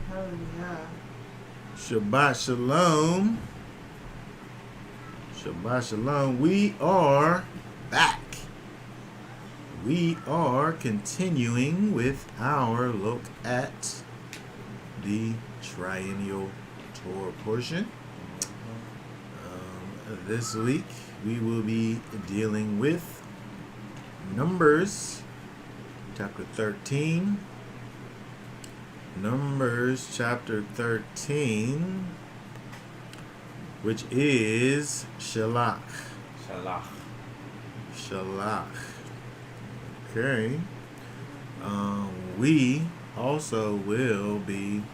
Hallelujah. Shabbat Shalom. Shabbat Shalom. We are back. We are continuing with our look at the triennial Torah portion. This week we will be dealing with Numbers chapter 13. Numbers chapter 13, which is Shelach. Shelach. Okay. We also will be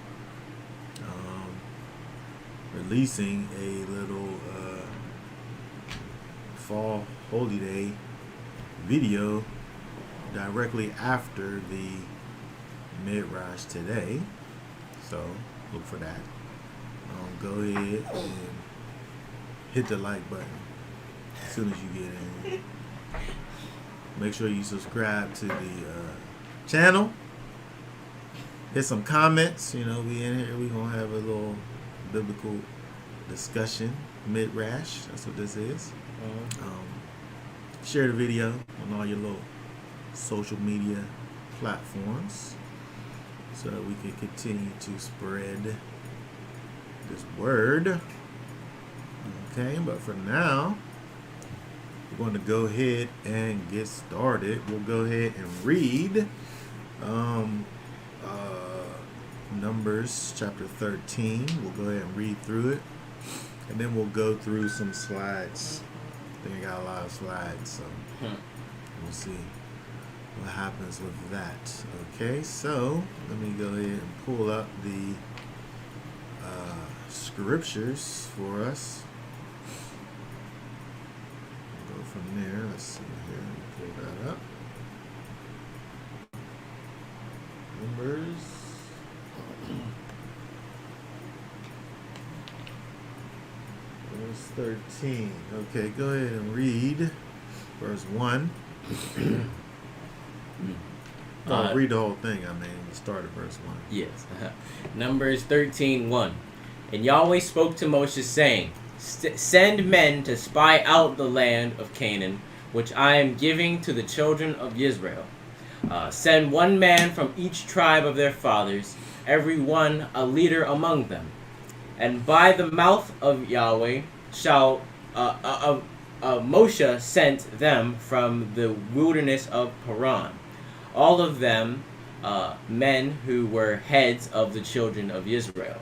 releasing a little fall holy day video directly after the Midrash today, so look for that. Go ahead and hit the like button as soon as you get in. Make sure you subscribe to the channel. Hit some comments. You know, we in here. We gonna have a little biblical discussion. Midrash. That's what this is. Share the video on all your little social media platforms, so that we can continue to spread this word. Okay, but for now, we're going to go ahead and get started. We'll go ahead and read Numbers chapter 13. We'll go ahead and read through it, and then we'll go through some slides. I think I got a lot of slides, so we'll see what happens with that. Okay, so let me go ahead and pull up the scriptures for us. We'll go from there. Let's see here. Pull that up. Numbers. Verse 13. Okay, go ahead and read verse 1. Read the whole thing. I mean, start at verse 1. Yes. Numbers 13:1. And Yahweh spoke to Moshe, saying, Send men to spy out the land of Canaan, which I am giving to the children of Israel. Send one man from each tribe of their fathers, every one a leader among them. And by the mouth of Yahweh shall Moshe sent them from the wilderness of Paran, all of them men who were heads of the children of Israel.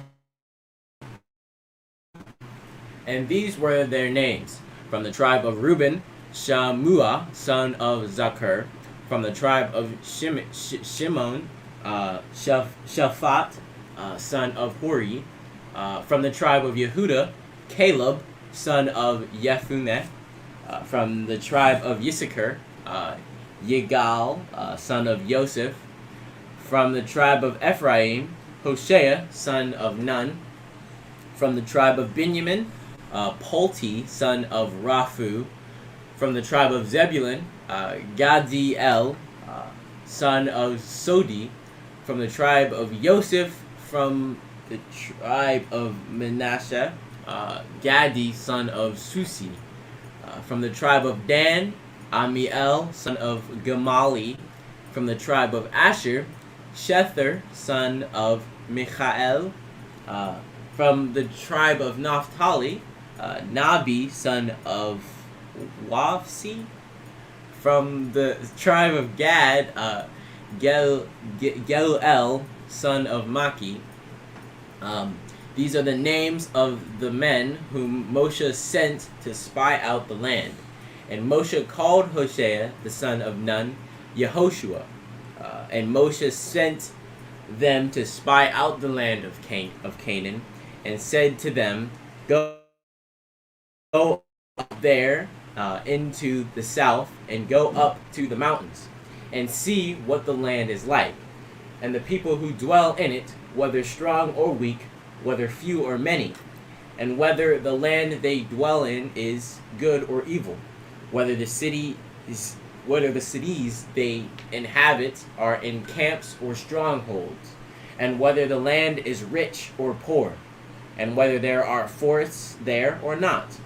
And these were their names: from the tribe of Reuben, Shammua, son of Zakur; from the tribe of Shimon, Shaphat, son of Hori; from the tribe of Yehuda, Caleb, son of Yefuneh; from the tribe of Issachar, Yigal, son of Yosef; from the tribe of Ephraim, Hoshea, son of Nun; from the tribe of Benjamin, Polti, son of Raphu; from the tribe of Zebulun, Gadiel, son of Sodi; from the tribe of Yosef; from the tribe of Manasseh, Gadi, son of Susi; from the tribe of Dan, Amiel, son of Gamali; from the tribe of Asher, Shether, son of Michael; from the tribe of Naphtali, Nabi, son of Wafsi; from the tribe of Gad, Geluel, son of Maki. These are the names of the men whom Moshe sent to spy out the land. And Moshe called Hoshea, the son of Nun, Yehoshua. And Moshe sent them to spy out the land of Canaan, and said to them, Go up there into the south, and go up to the mountains, and see what the land is like, and the people who dwell in it, whether strong or weak, whether few or many, and whether the land they dwell in is good or evil, whether the cities they inhabit are in camps or strongholds. and whether the land is rich or poor, and whether there are forests there or not.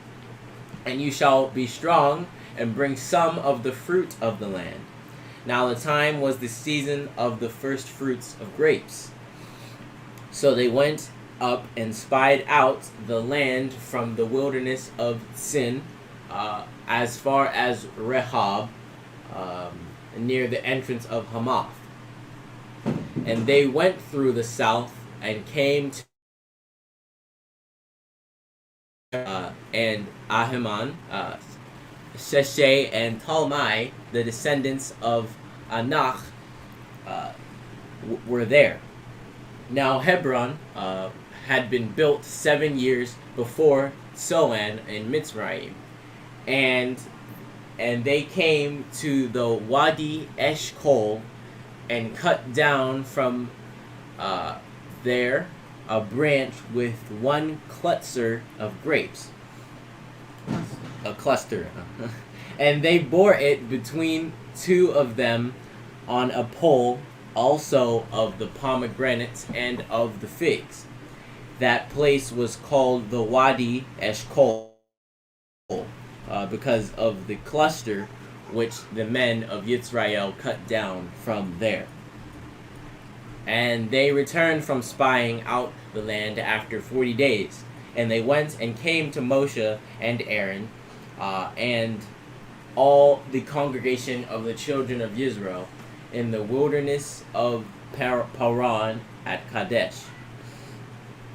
And you shall be strong and bring some of the fruit of the land. Now the time was the season of the first fruits of grapes. So they went up and spied out the land from the wilderness of Sin, as far as Rehob, near the entrance of Hamath. And they went through the south and came to and Ahiman, Sheshai, and Talmai, the descendants of Anak, were there. Now Hebron had been built 7 years before Soan in Mitzrayim, and they came to the Wadi Eshkol and cut down from there a branch with one cluster of grapes. A cluster. And they bore it between two of them on a pole, also of the pomegranates and of the figs. That place was called the Wadi Eshkol, because of the cluster which the men of Yisrael cut down from there. And they returned from spying out the land after 40 days. And they went and came to Moshe and Aaron, and all the congregation of the children of Israel in the wilderness of Paran at Kadesh.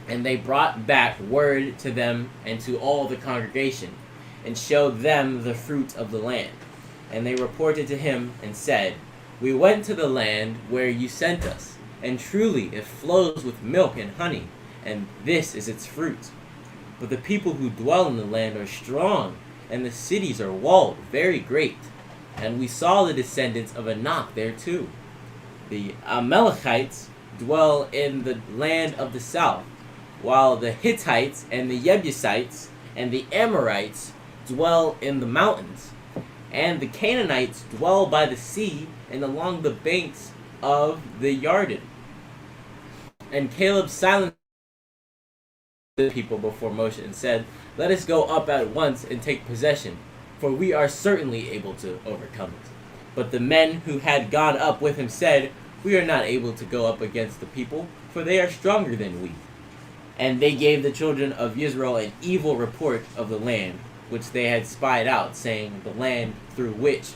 And they brought back word to them and to all the congregation, and showed them the fruit of the land. And they reported to him and said, "We went to the land where you sent us, and truly it flows with milk and honey, and this is its fruit. But the people who dwell in the land are strong, and the cities are walled very great. And we saw the descendants of Anak there too. The Amalekites dwell in the land of the south, while the Hittites and the Jebusites and the Amorites dwell in the mountains. And the Canaanites dwell by the sea and along the banks of the Jordan." And Caleb silenced the people before Moshe and said, "Let us go up at once and take possession, for we are certainly able to overcome it." But the men who had gone up with him said, "We are not able to go up against the people, for they are stronger than we." And they gave the children of Israel an evil report of the land which they had spied out, saying, "The land through which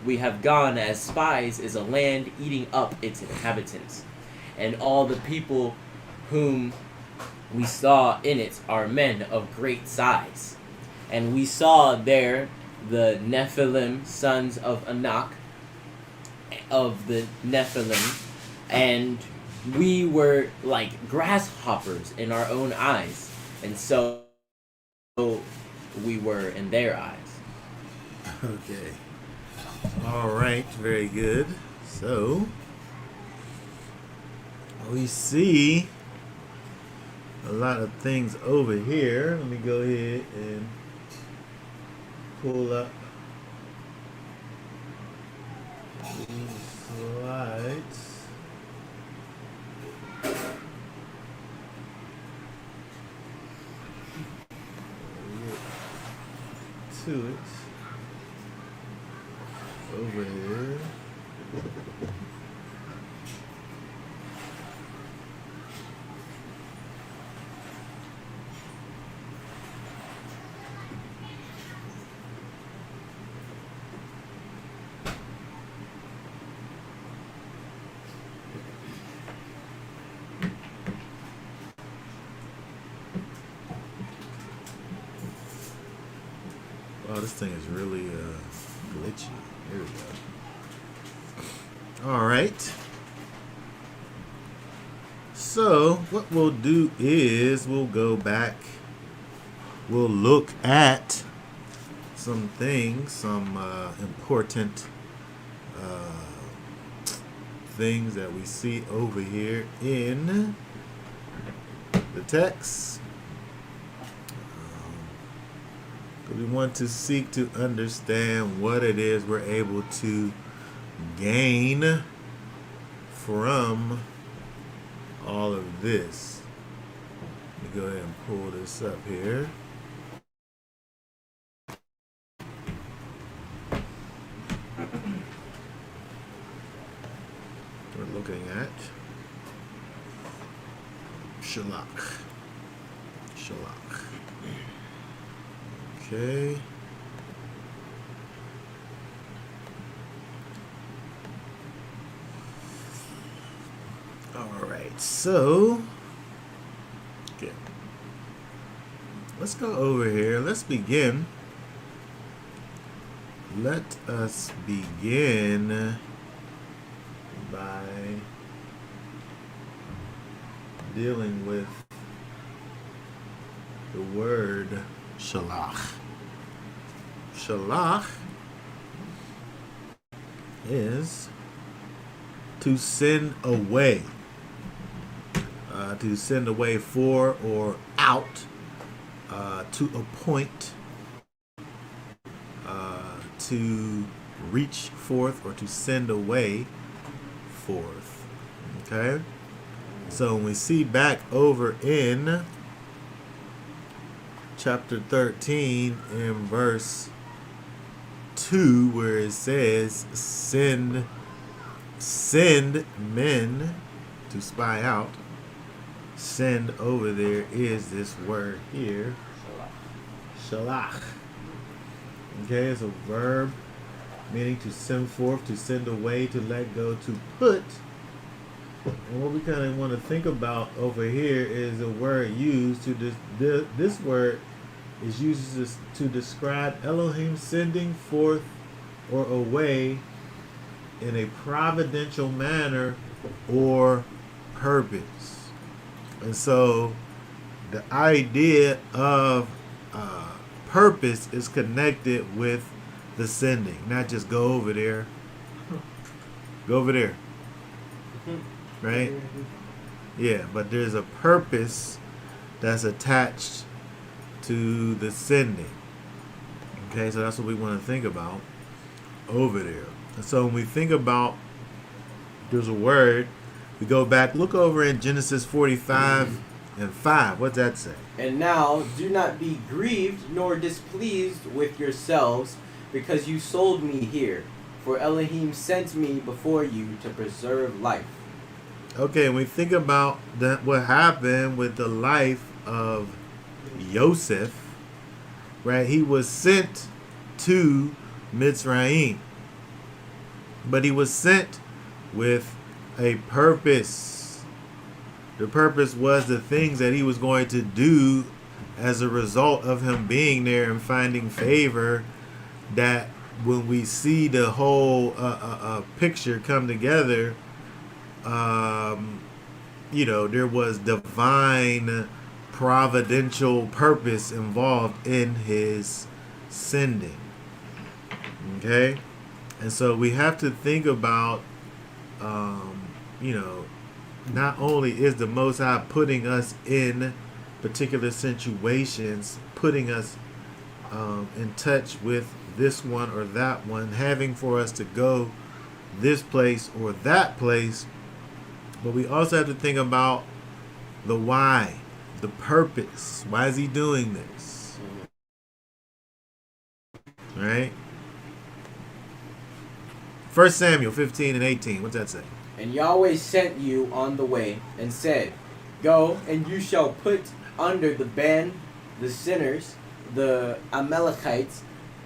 we have gone as spies is a land eating up its inhabitants. And all the people whom we saw in it are men of great size. And we saw there the Nephilim, sons of Anak, of the Nephilim, and we were like grasshoppers in our own eyes, and so we were in their eyes." Okay. All right. Very good. So we see a lot of things over here. Let me go ahead and pull up these slides. To it over here. Oh, this thing is really glitchy. Here we go. All right. So what we'll do is we'll go back. We'll look at some things, some important things that we see over here in the text. We want to seek to understand what it is we're able to gain from all of this. Let me go ahead and pull this up here. We're looking at Shelach. Okay. All right. So, okay. Let's go over here. Let's begin. Let us begin by dealing with the word Shelach. Shelach is to send away. To send away for or out. To appoint. To reach forth or to send away forth. Okay? So when we see back over in chapter 13 in verse 2 where it says send men to spy out, send over there is this word here, Shelach. Okay, it's a verb meaning to send forth, to send away, to let go, to put. And what we kind of want to think about over here is a word used to this word is used to describe Elohim sending forth or away in a providential manner or purpose. And so the idea of purpose is connected with the sending, not just go over there. Go over there. Right? Yeah, but there's a purpose that's attached to the sending. Okay, so that's what we want to think about over there. And so when we think about there's a word, we go back, look over in Genesis 45 and 5. What's that say? And now do not be grieved nor displeased with yourselves, because you sold me here. For Elohim sent me before you to preserve life. Okay, when we think about that, what happened with the life of Joseph, right? He was sent to Mitzrayim, but he was sent with a purpose. The purpose was the things that he was going to do as a result of him being there and finding favor, that when we see the whole picture come together, there was divine providential purpose involved in his sending. Okay? And so we have to think about, not only is the Most High putting us in particular situations, putting us in touch with this one or that one, having for us to go this place or that place, but we also have to think about the why, the purpose. Why is he doing this? Right? 1 Samuel 15 and 18. What's that say? And Yahweh sent you on the way and said, Go, and you shall put under the ban the sinners, the Amalekites,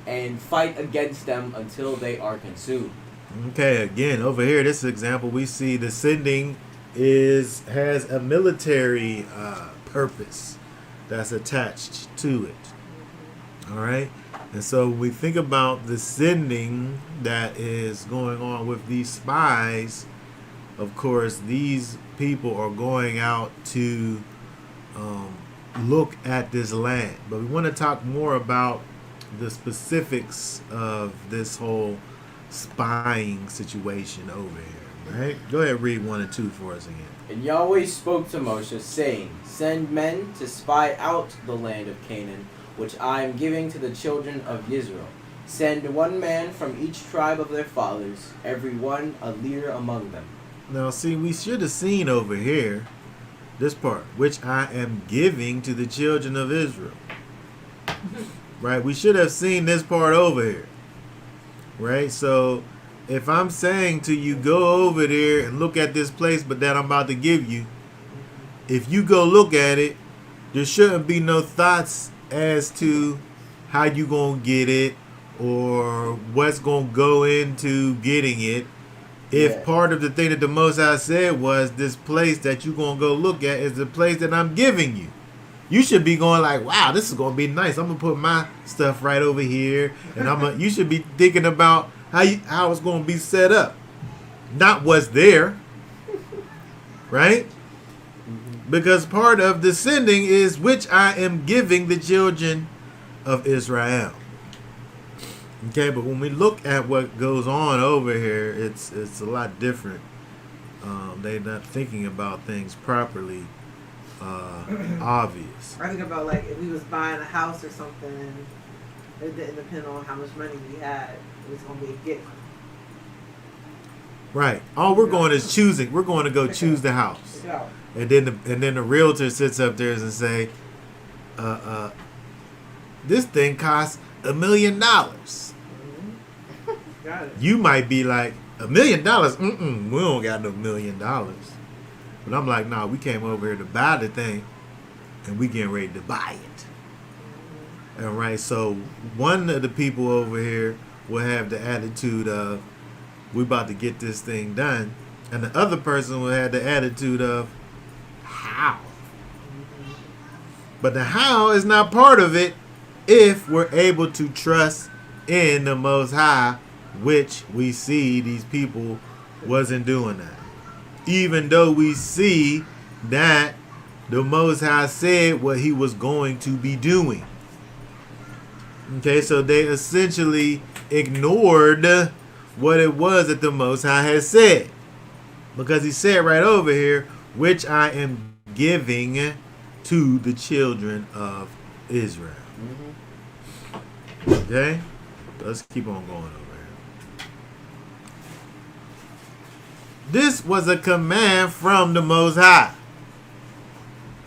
and fight against them until they are consumed. Okay, again, over here, this example, we see the sending has a military purpose that's attached to it. All right? And so we think about the sending that is going on with these spies. Of course, these people are going out to look at this land. But we want to talk more about the specifics of this whole spying situation over here, right? Go ahead and read 1 and 2 for us again. And Yahweh spoke to Moshe, saying, Send men to spy out the land of Canaan, which I am giving to the children of Israel. Send one man from each tribe of their fathers, every one a leader among them. Now, see, we should have seen over here This part, which I am giving to the children of Israel. Right? We should have seen this part over here. Right? So if I'm saying to you, go over there and look at this place, but that I'm about to give you, if you go look at it, there shouldn't be no thoughts as to how you gonna get it or what's gonna go into getting it. If part of the thing that the Most High said was this place that you gonna go look at is the place that I'm giving you, you should be going like, wow, this is gonna be nice. I'm gonna put my stuff right over here, and you should be thinking about how it's gonna be set up, not what's there, right? Because part of the sending is which I am giving the children of Israel. Okay, but when we look at what goes on over here, it's a lot different. They're not thinking about things properly. Obvious. I think about like if we was buying a house or something, it didn't depend on how much money we had. It was gonna be a gift. Right. All we're going is choosing. We're going to go choose the house. Yeah. And then the realtor sits up there and say, this thing costs $1 million. Got it. You might be like, $1 million? We don't got no $1 million. But I'm like, nah, we came over here to buy the thing, and we getting ready to buy it. All right, so one of the people over here will have the attitude of, we about to get this thing done, and the other person will have the attitude of, how? But the how is not part of it if we're able to trust in the Most High, which we see these people wasn't doing that. Even though we see that the Most High said what he was going to be doing. Okay, so they essentially ignored what it was that the Most High had said. Because he said right over here, which I am giving to the children of Israel. Okay? Let's keep on going over here. This was a command from the Most High.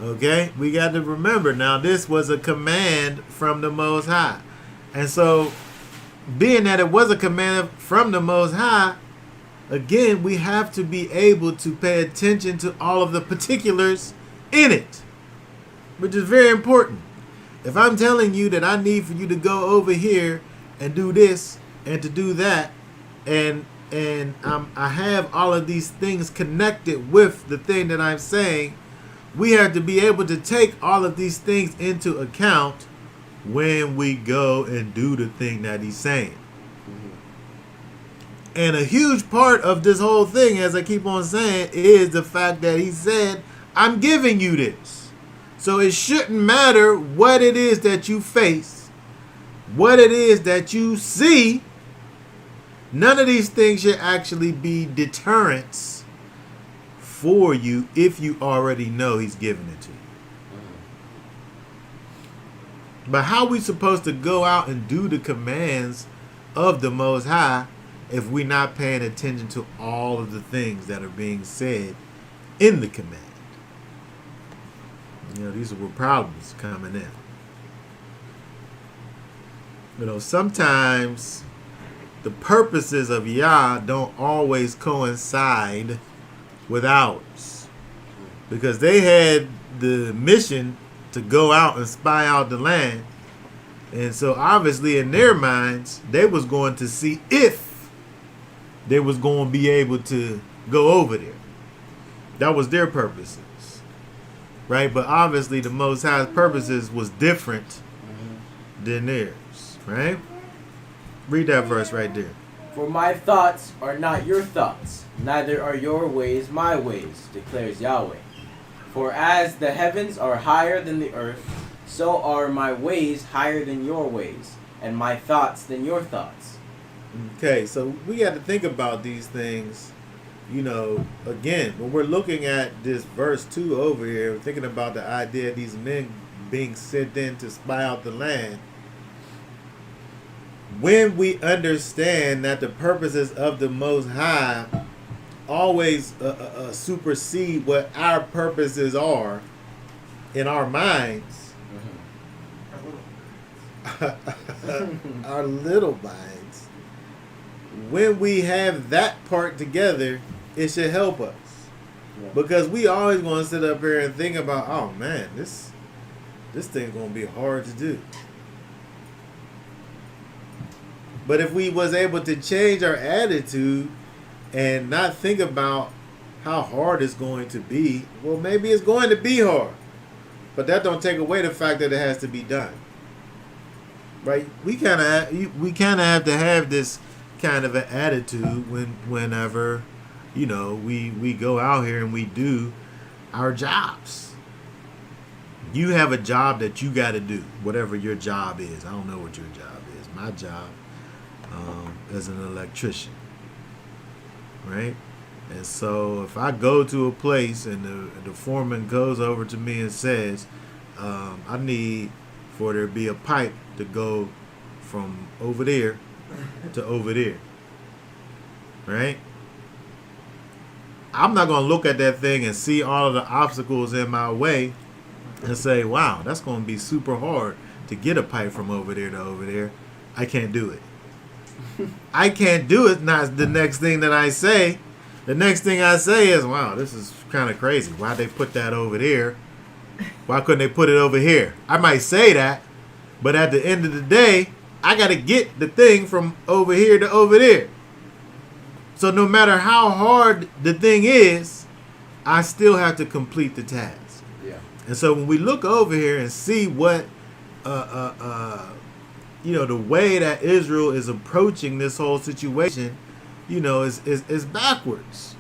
Okay? We got to remember now, this was a command from the Most High. And so, being that it was a command from the Most High, again, we have to be able to pay attention to all of the particulars in it, which is very important. If I'm telling you that I need for you to go over here and do this and to do that, and I have all of these things connected with the thing that I'm saying, we have to be able to take all of these things into account when we go and do the thing that he's saying. And a huge part of this whole thing, as I keep on saying, is the fact that he said, I'm giving you this. So it shouldn't matter what it is that you face, what it is that you see. None of these things should actually be deterrents for you if you already know he's giving it to you. But how are we supposed to go out and do the commands of the Most High if we're not paying attention to all of the things that are being said in the command? You know, these are where problems coming in. You know, sometimes the purposes of Yah don't always coincide with ours, because they had the mission to go out and spy out the land, and so obviously in their minds they was going to see if they was going to be able to go over there. That was their purposes, right? But obviously the Most High's purposes was different than theirs, right? Read that verse right there. For my thoughts are not your thoughts, neither are your ways my ways, declares Yahweh. For as the heavens are higher than the earth, so are my ways higher than your ways, and my thoughts than your thoughts. Okay, so we got to think about these things. You know, again, when we're looking at this verse 2 over here, we're thinking about the idea of these men being sent in to spy out the land. When we understand that the purposes of the Most High always supersede what our purposes are in our minds, our little minds. When we have that part together, it should help us. Yeah. Because we always going to sit up here and think about, oh man, this thing's going to be hard to do. But if we was able to change our attitude and not think about how hard it's going to be, well, maybe it's going to be hard. But that don't take away the fact that it has to be done. Right? We kind of have to have this kind of an attitude whenever, we go out here and we do our jobs. You have a job that you got to do, whatever your job is. I don't know what your job is. My job as an electrician, right? And so if I go to a place and the foreman goes over to me and says, I need for there to be a pipe to go from over there to over there, right? I'm not going to look at that thing and see all of the obstacles in my way and say, wow, that's going to be super hard to get a pipe from over there to over there. I can't do it. I can't do it. Not the next thing that I say. The next thing I say is, wow, this is kind of crazy. Why'd they put that over there? Why couldn't they put it over here? I might say that, but at the end of the day, I got to get the thing from over here to over there. So no matter how hard the thing is, I still have to complete the task. Yeah. And so when we look over here and see what, the way that Israel is approaching this whole situation, is backwards,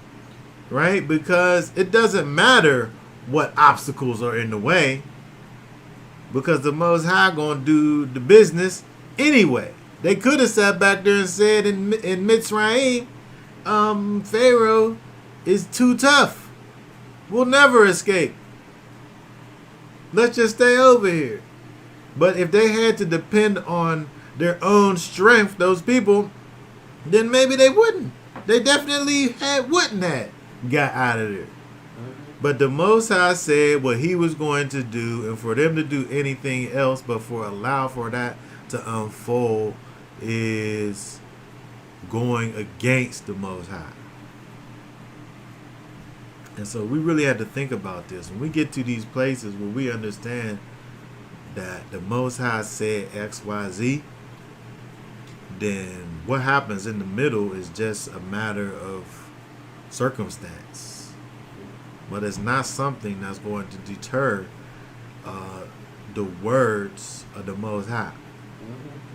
right? Because it doesn't matter what obstacles are in the way, because the Most High gonna do the business anyway. They could have sat back there and said in Mitzrayim, Pharaoh is too tough. We'll never escape. Let's just stay over here. But if they had to depend on their own strength, those people, then maybe they wouldn't. They definitely wouldn't have got out of there. But the Most High said what he was going to do, and for them to do anything else but allow for that to unfold is going against the Most High. And so we really have to think about this. When we get to these places where we understand that the Most High said X, Y, Z, then what happens in the middle is just a matter of circumstance. But it's not something that's going to deter the words of the Most High.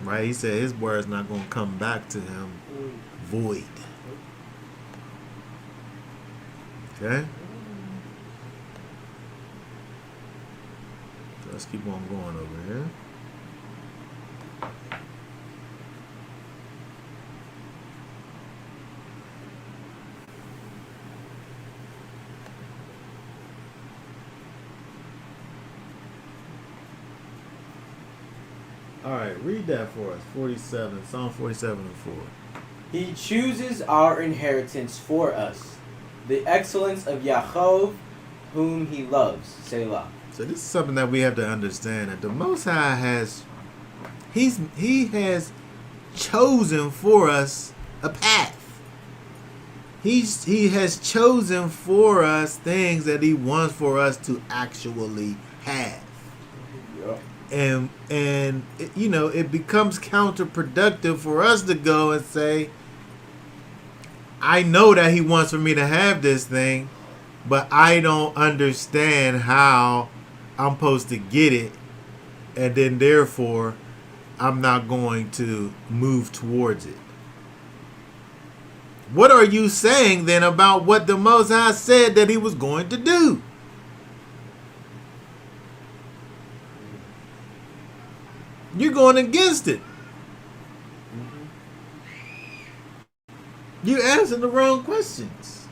Right? He said his word's not going to come back to him void. Okay? So let's keep on going over here. All right, read that for us. 47, Psalm 47 and 4. He chooses our inheritance for us, the excellence of Yaakov, whom he loves. Selah. So this is something that we have to understand, that the Most High he has chosen for us a path. He has chosen for us things that he wants for us to actually have. Yep. And it becomes counterproductive for us to go and say, I know that he wants for me to have this thing, but I don't understand how I'm supposed to get it, and then therefore I'm not going to move towards it. What are you saying then about what the Most High said that he was going to do? You're going against it. You answering the wrong questions.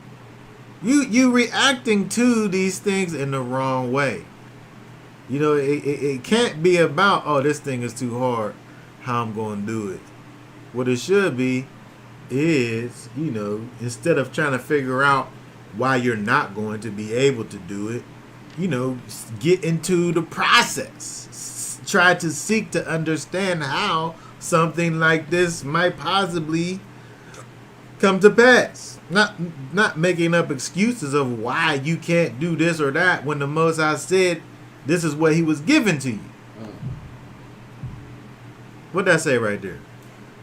You reacting to these things in the wrong way. It can't be about, oh, this thing is too hard, how I'm going to do it. What it should be is, instead of trying to figure out why you're not going to be able to do it, get into the process. Try to seek to understand how something like this might possibly come to pass. Not making up excuses of why you can't do this or that when the Most High said this is what he was given to you. What'd that say right there?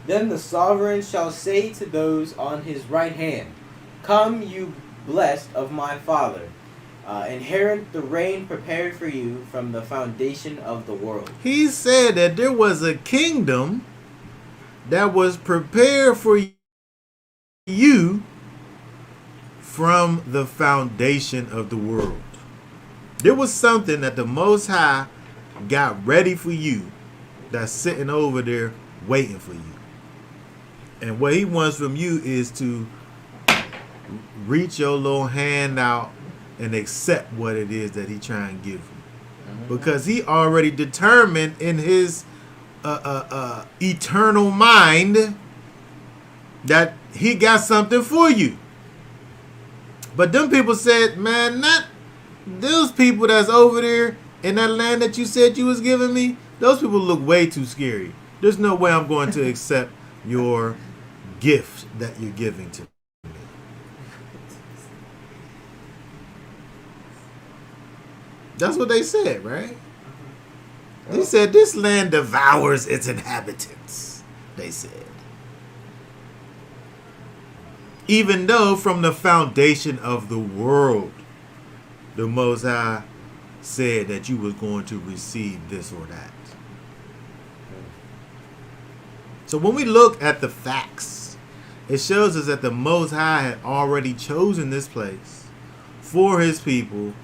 Then the sovereign shall say to those on his right hand, "Come, you blessed of my Father, inherit the reign prepared for you from the foundation of the world." He said that there was a kingdom that was prepared for you from the foundation of the world. There was something that the Most High got ready for you that's sitting over there waiting for you. And what he wants from you is to reach your little hand out and accept what it is that he trying to give you. Because he already determined in his eternal mind that he got something for you. But them people said, man, not those people that's over there in that land that you said you was giving me. Those people look way too scary. There's no way I'm going to accept your gift that you're giving to me. That's what they said, right? They said this land devours its inhabitants, they said. Even though from the foundation of the world, the Most High said that you was going to receive this or that. So when we look at the facts, it shows us that the Most High had already chosen this place for his people.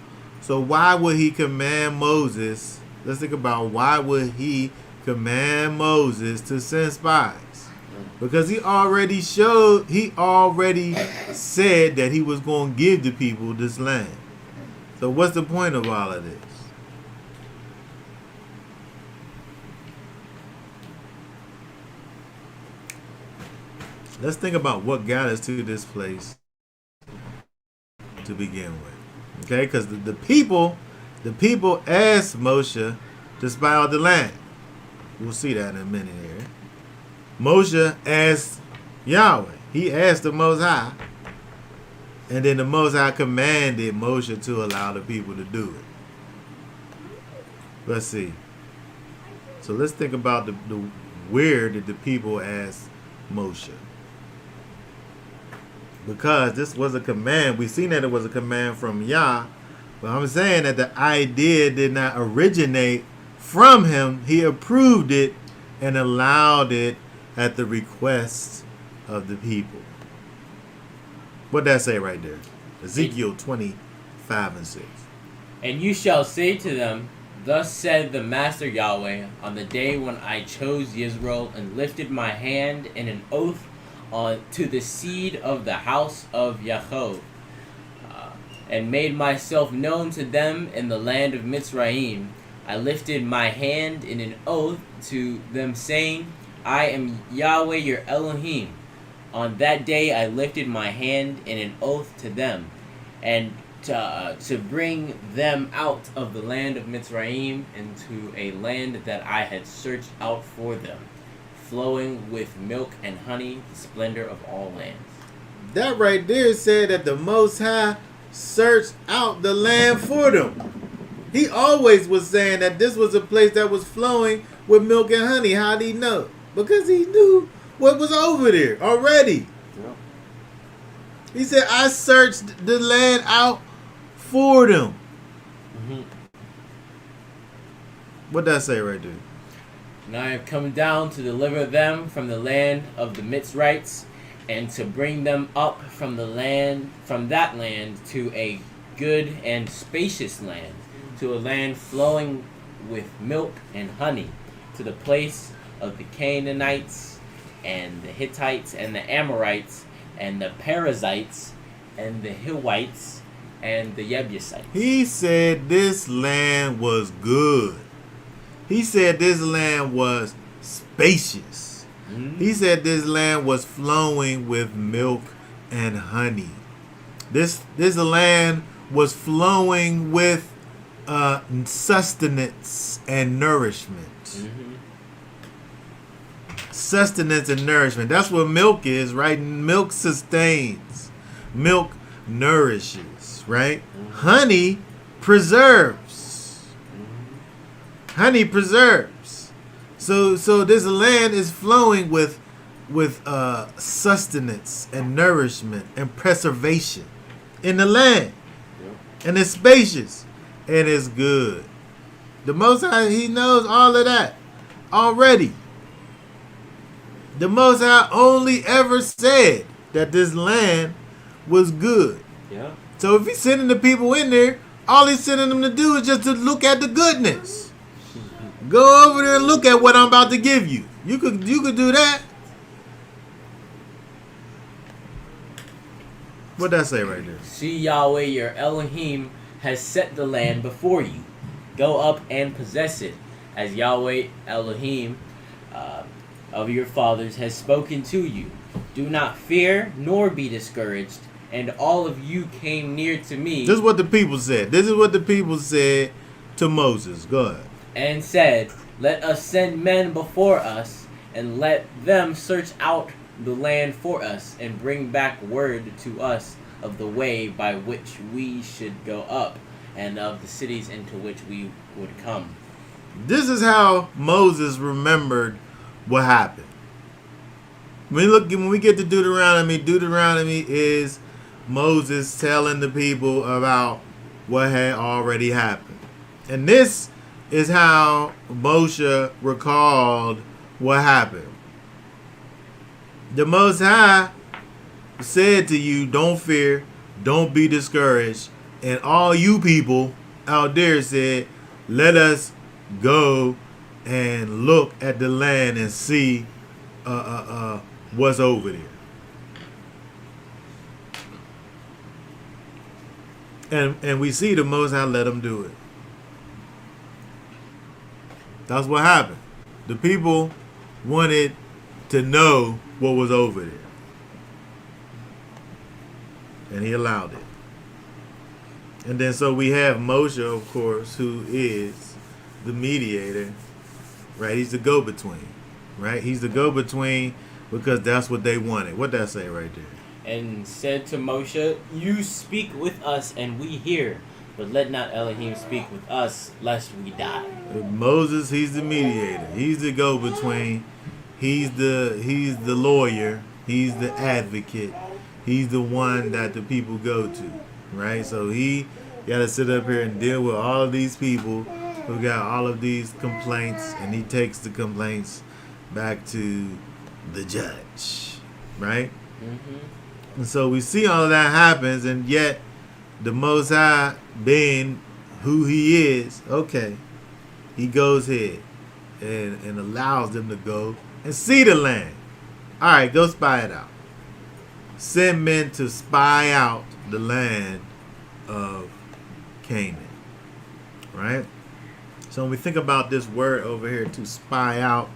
So why would he command Moses? Let's think about why would he command Moses to send spies? Because he already said that he was going to give the people this land. So what's the point of all of this? Let's think about what got us to this place to begin with. Okay, because the people asked Moshe to spy out the land. We'll see that in a minute here. Moshe asked Yahweh. He asked the Most High. And then the Most High commanded Moshe to allow the people to do it. Let's see. So let's think about the where did the people ask Moshe? Because this was a command. We've seen that it was a command from Yah. But I'm saying that the idea did not originate from him. He approved it and allowed it at the request of the people. What'd that say right there? Ezekiel 25:6. And you shall say to them, "Thus said the Master Yahweh, on the day when I chose Israel and lifted my hand in an oath to the seed of the house of Yaakov, and made myself known to them in the land of Mitzrayim. I lifted my hand in an oath to them, saying, I am Yahweh your Elohim. On that day I lifted my hand in an oath to them, and to bring them out of the land of Mitzrayim into a land that I had searched out for them, flowing with milk and honey, the splendor of all lands." That right there said that the Most High searched out the land for them. He always was saying that this was a place that was flowing with milk and honey. How'd he know? Because he knew what was over there already. Yeah. He said, I searched the land out for them. Mm-hmm. What'd that say right there? And I have come down to deliver them from the land of the Mitzrites, and to bring them up from that land to a good and spacious land, to a land flowing with milk and honey, to the place of the Canaanites and the Hittites and the Amorites and the Perizzites and the Hivites and the Jebusites. He said this land was good. He said this land was spacious. He said this land was flowing with milk and honey. This land was flowing with sustenance and nourishment. Sustenance and nourishment. That's what milk is, right? Milk sustains. Milk nourishes, right? Honey preserves. Honey preserves. So this land is flowing with sustenance and nourishment and preservation in the land. And it's spacious and it's good. The Most High, he knows all of that already. The Most High only ever said that this land was good. Yeah. So if he's sending the people in there, all he's sending them to do is just to look at the goodness. Go over there and look at what I'm about to give you. You could do that. What'd that say right there? See, Yahweh your Elohim has set the land before you. Go up and possess it, as Yahweh Elohim of your fathers has spoken to you. Do not fear nor be discouraged. And all of you came near to me. This is what the people said. This is what the people said to Moses. Go ahead. And said, let us send men before us, and let them search out the land for us, and bring back word to us of the way by which we should go up, and of the cities into which we would come. This is how Moses remembered what happened. When we get to Deuteronomy is Moses telling the people about what had already happened. And this is how Moshe recalled what happened. The Most High said to you, don't fear, don't be discouraged. And all you people out there said, let us go and look at the land and see what's over there. And we see the Most High let them do it. That's what happened. The people wanted to know what was over there. And he allowed it. And then so we have Moshe, of course, who is the mediator, right? He's the go-between, right? He's the go-between because that's what they wanted. What that say right there? And said to Moshe, you speak with us and we hear, but let not Elohim speak with us, lest we die. Moses, he's the mediator. He's the go-between. He's the lawyer. He's the advocate. He's the one that the people go to, right? So he got to sit up here and deal with all of these people who got all of these complaints, and he takes the complaints back to the judge, right? Mm-hmm. And so we see all of that happens, and yet the Most High, being who he is, okay, he goes ahead and allows them to go and see the land. All right, go spy it out. Send men to spy out the land of Canaan, right? So when we think about this word over here, to spy out,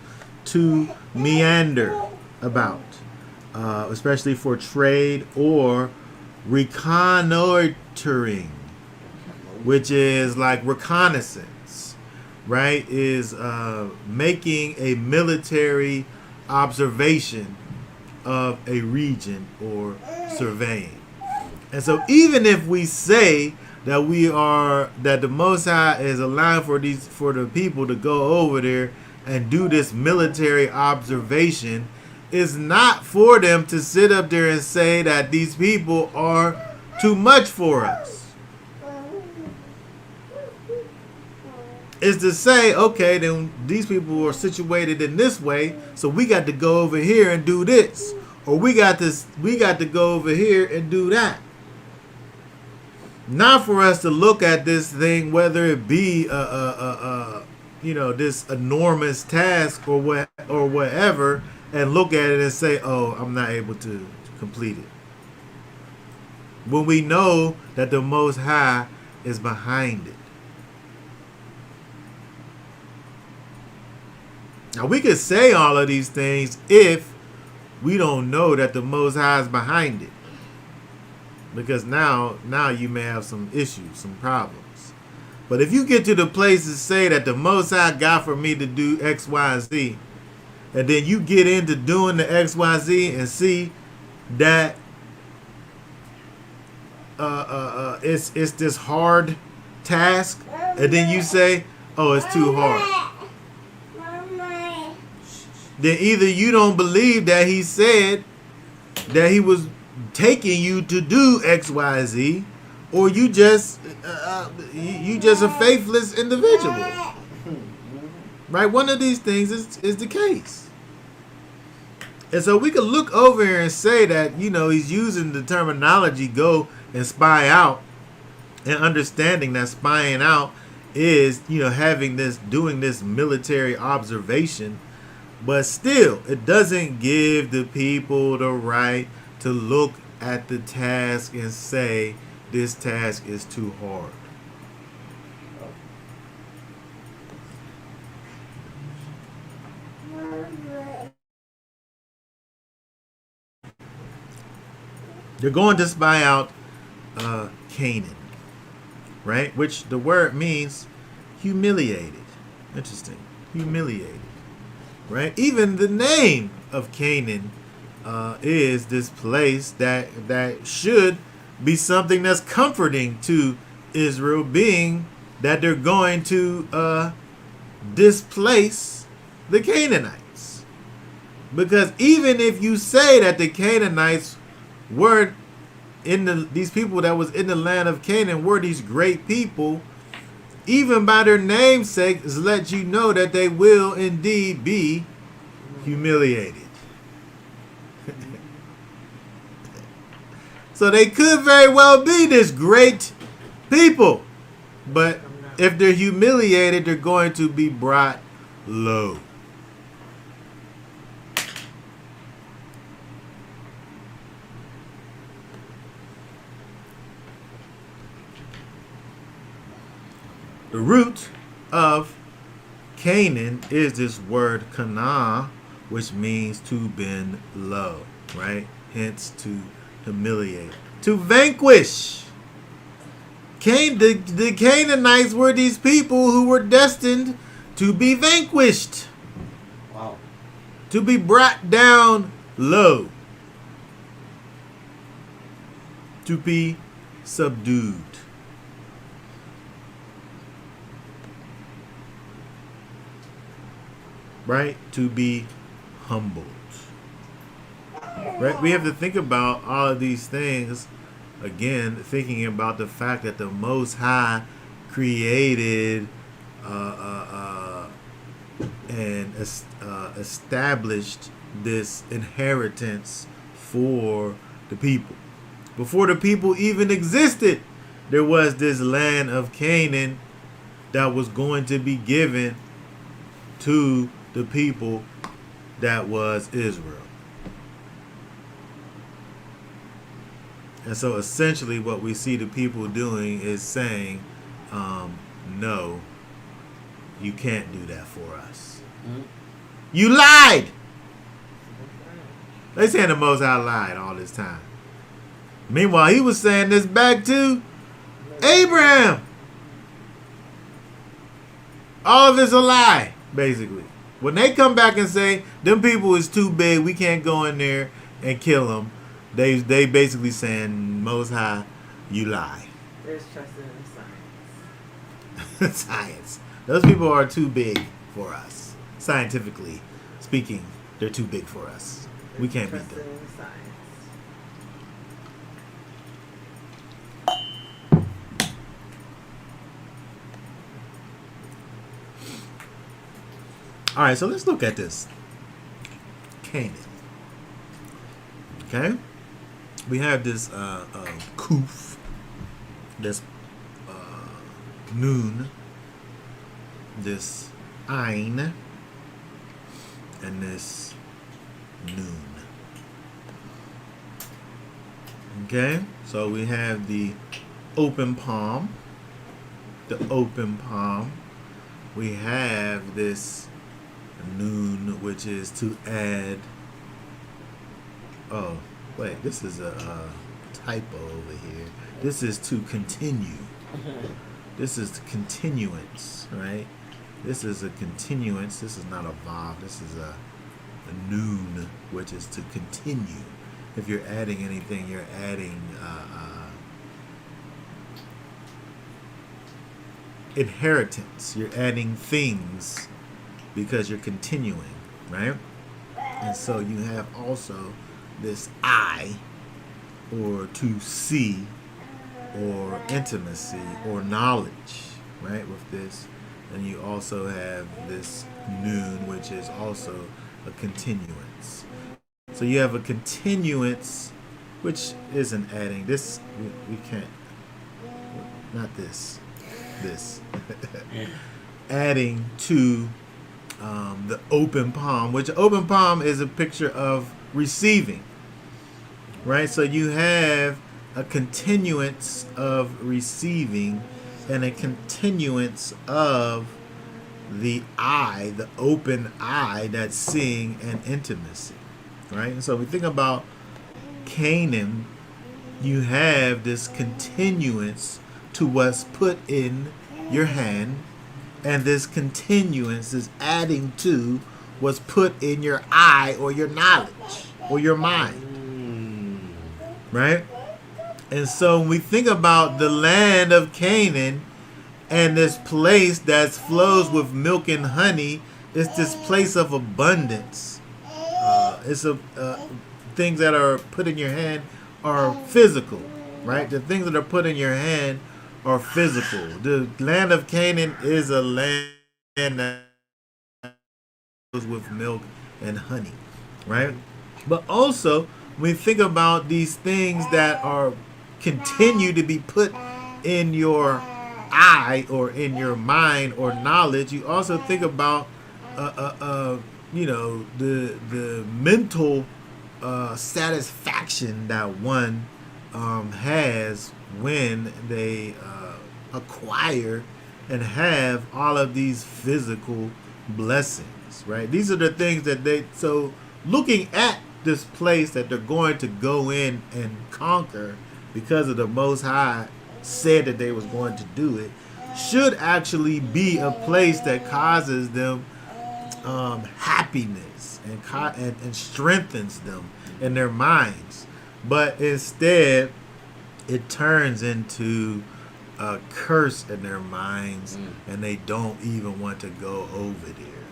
to meander about, especially for trade or reconnoitering, which is like reconnaissance, right? Is making a military observation of a region or surveying. And so even if we say that the Most High is allowing for the people to go over there and do this military observation, it's not for them to sit up there and say that these people are too much for us. Is to say, okay, then these people are situated in this way, so we got to go over here and do this, or we got to go over here and do that. Not for us to look at this thing, whether it be this enormous task or whatever, and look at it and say, oh, I'm not able to complete it. When we know that the Most High is behind it. Now we could say all of these things if we don't know that the Most High is behind it. Because now you may have some issues, some problems. But if you get to the place to say that the Most High got for me to do X, Y, and Z, and then you get into doing the X, Y, Z and see that it's this hard task, and then you say, oh, it's too hard. Then either you don't believe that he said that he was taking you to do X, Y, Z, or you just a faithless individual. Right? One of these things is the case. And so we could look over here and say that, he's using the terminology go and spy out, and understanding that spying out is, doing this military observation. But still, it doesn't give the people the right to look at the task and say, this task is too hard. They're going to spy out Canaan, right? Which the word means humiliated. Interesting. Humiliated. Right? Even the name of Canaan is this place that should be something that's comforting to Israel, being that they're going to displace the Canaanites. Because even if you say that the Canaanites were these people that was in the land of Canaan were these great people, even by their namesake is let you know that they will indeed be humiliated. So they could very well be this great people, but if they're humiliated, they're going to be brought low. The root of Canaan is this word Canaan, which means to bend low, right? Hence to humiliate, to vanquish. The Canaanites were these people who were destined to be vanquished. Wow. To be brought down low. To be subdued. Right? To be humbled. Right? We have to think about all of these things, again, thinking about the fact that the Most High created and established this inheritance for the people. Before the people even existed, there was this land of Canaan that was going to be given to the people that was Israel. And so essentially what we see the people doing is saying, no, you can't do that for us. Mm-hmm. You lied! They saying the Most High lied all this time. Meanwhile, he was saying this back to Abraham. All of it's a lie, basically. When they come back and say, them people is too big, we can't go in there and kill them, they basically saying, Most High, you lie. There's trust in science. Science. Those people are too big for us. Scientifically speaking, they're too big for us. We can't beat them. In science. All right, so let's look at this. Canaan. Okay? We have this kuf, this noon, this ein, and this noon. Okay? So we have the open palm. The open palm. We have this Noon, which is to add. Oh, wait, this is a typo over here. This is to continue. This is the continuance, right? This is a continuance. This is not a vav. This is a noon, which is to continue. If you're adding anything, you're adding inheritance. You're adding things because you're continuing, right? And so you have also this eye, or to see, or intimacy, or knowledge, right, with this. And you also have this noon, which is also a continuance. So you have a continuance, which isn't adding. This, we can't, not this. Adding to the open palm, which open palm is a picture of receiving, right? So you have a continuance of receiving and a continuance of the eye, the open eye that's seeing and intimacy, right? And so we think about Canaan, you have this continuance to what's put in your hand, and this continuance is adding to what's put in your eye or your knowledge or your mind, right? And so when we think about the land of Canaan and this place that flows with milk and honey, it's this place of abundance. It's things that are put in your hand are physical, right? The things that are put in your hand are physical. The land of Canaan is a land that flows with milk and honey, right? But also, when we think about these things that are continue to be put in your eye or in your mind or knowledge, you also think about the mental satisfaction that one has when they acquire and have all of these physical blessings, right? These are the things that so looking at this place that they're going to go in and conquer because of the Most High said that they was going to do it, should actually be a place that causes them happiness and strengthens them in their minds. But instead, it turns into a curse in their minds, and they don't even want to go over there.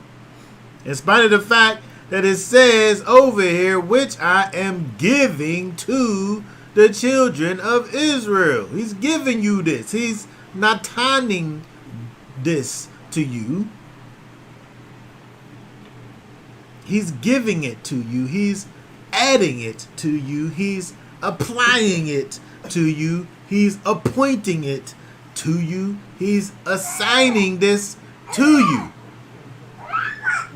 In spite of the fact that it says over here, which I am giving to the children of Israel. He's giving you this. He's nataning this to you. He's giving it to you. He's adding it to you. He's applying it to you. He's appointing it to you. He's assigning this to you.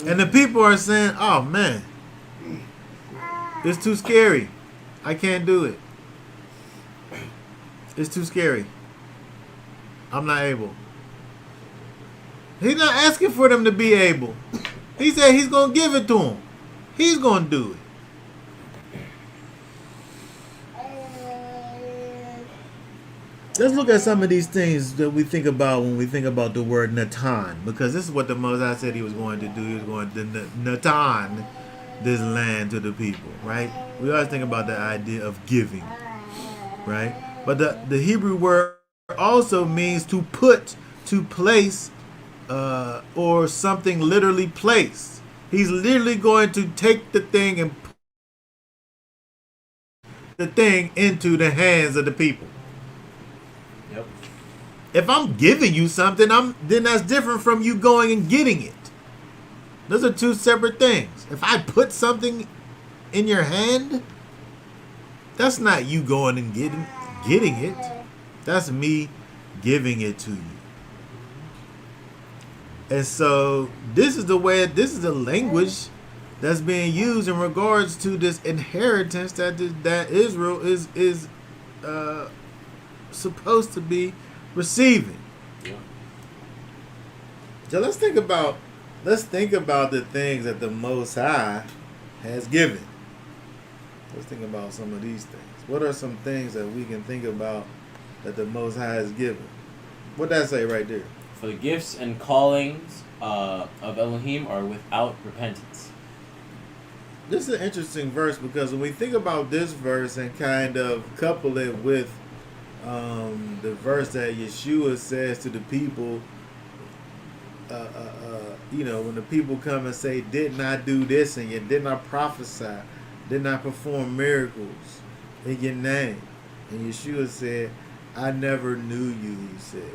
And the people are saying, oh man, it's too scary. I can't do it. It's too scary. I'm not able. He's not asking for them to be able. He said he's going to give it to them. He's going to do it. Let's look at some of these things that we think about when we think about the word Natan, because this is what the Moses said he was going to do. He was going to Natan this land to the people, right? We always think about the idea of giving, right? But the Hebrew word also means to put, to place, or something literally placed. He's literally going to take the thing and put the thing into the hands of the people. Yep. If I'm giving you something, then that's different from you going and getting it. Those are two separate things. If I put something in your hand, that's not you going and getting it. That's me giving it to you. And so this is the language that's being used in regards to this inheritance that Israel is supposed to be receiving. Yeah. So let's think about let's think about the things that the Most High has given. Let's think about some of these things. What are some things that we can think about that the Most High has given? What that say right there? For the gifts and callings of Elohim are without repentance. This is an interesting verse because when we think about this verse and kind of couple it with the verse that Yeshua says to the people, when the people come and say, did not do this and you did not prophesy, did not perform miracles in your name. And Yeshua said, I never knew you, he said.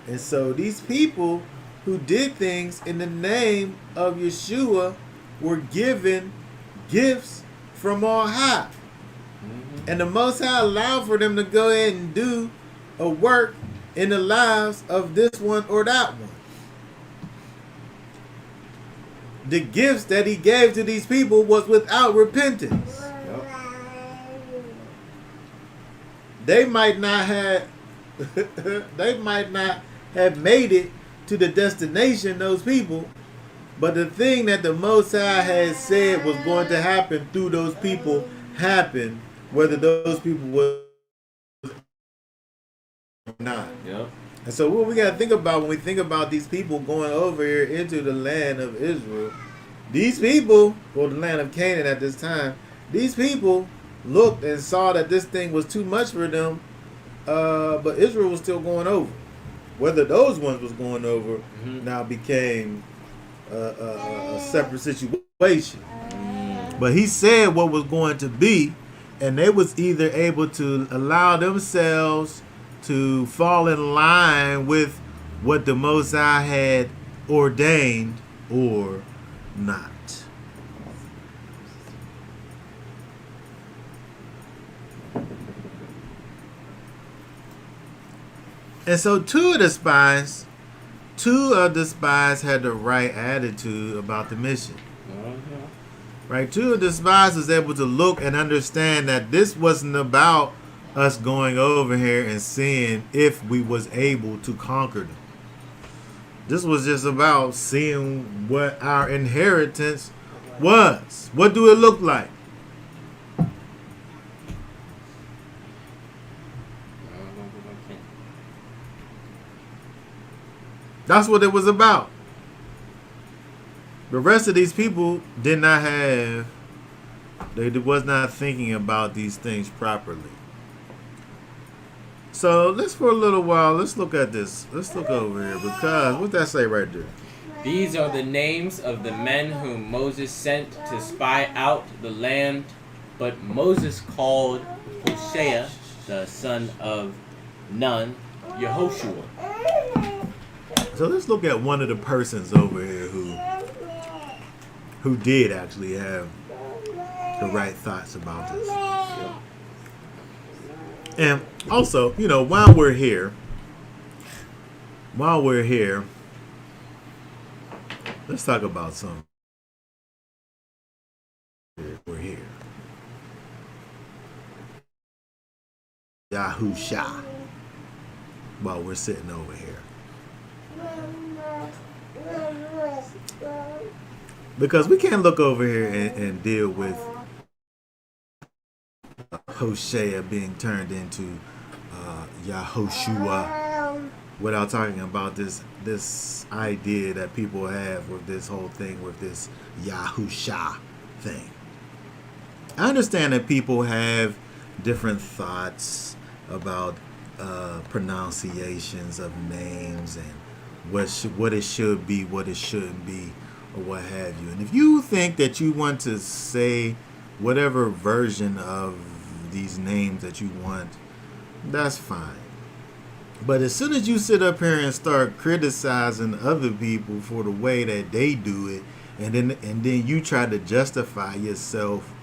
And so these people who did things in the name of Yeshua were given gifts from on high. Mm-hmm. And the Most High allowed for them to go ahead and do a work in the lives of this one or that one. The gifts that he gave to these people was without repentance. Yep. They might not have made it to the destination, those people, but the thing that the Most High had said was going to happen through those people happened, whether those people were or not. Yep. And so what we got to think about when we think about these people going over here into the land of Israel, these people, or the land of Canaan at this time, these people looked and saw that this thing was too much for them, but Israel was still going over. Whether those ones was going over now became a separate situation. But he said what was going to be, and they was either able to allow themselves to fall in line with what the Most High had ordained or not. And so two of the spies had the right attitude about the mission. Right? Two of the spies was able to look and understand that this wasn't about us going over here and seeing if we was able to conquer them. This was just about seeing what our inheritance was. What do it look like? That's what it was about. The rest of these people did not have, they was not thinking about these things properly. So let's for a little while, let's look at this. Let's look over here because what's that say right there? These are the names of the men whom Moses sent to spy out the land. But Moses called Hoshea, the son of Nun, Yehoshua. So let's look at one of the persons over here who did actually have the right thoughts about this. And also, while we're here, let's talk about something. We're here. Yahusha. While we're sitting over here. Because we can't look over here and deal with Hoshea being turned into Yahoshua without talking about this idea that people have with this whole thing with this Yahusha thing. I understand that people have different thoughts about pronunciations of names and what it should be, what it shouldn't be, or what have you. And if you think that you want to say whatever version of these names that you want, that's fine. But as soon as you sit up here and start criticizing other people for the way that they do it, and then you try to justify yourself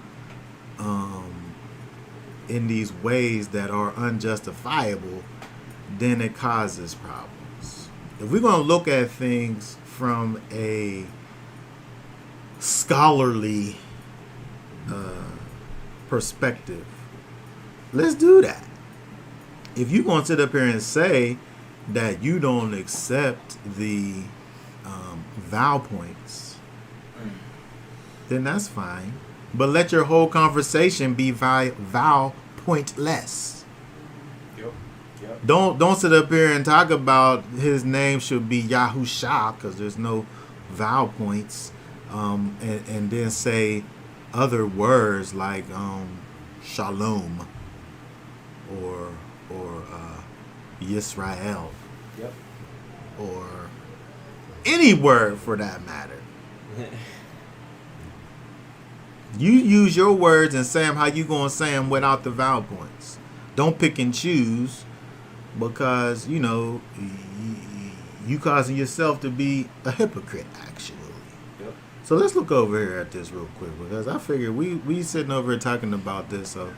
in these ways that are unjustifiable, then it causes problems. If we're going to look at things from a scholarly perspective, let's do that. If you're going to sit up here and say that you don't accept the vowel points, then that's fine. But let your whole conversation be vowel pointless. Yep. Don't sit up here and talk about his name should be Yahusha because there's no vowel points, and then say other words like shalom or Yisrael. Yep. Or any word for that matter. You use your words and say them how you gonna say them without the vowel points. Don't pick and choose because you causing yourself to be a hypocrite actually. Yep. So let's look over here at this real quick because I figure we sitting over here talking about this, so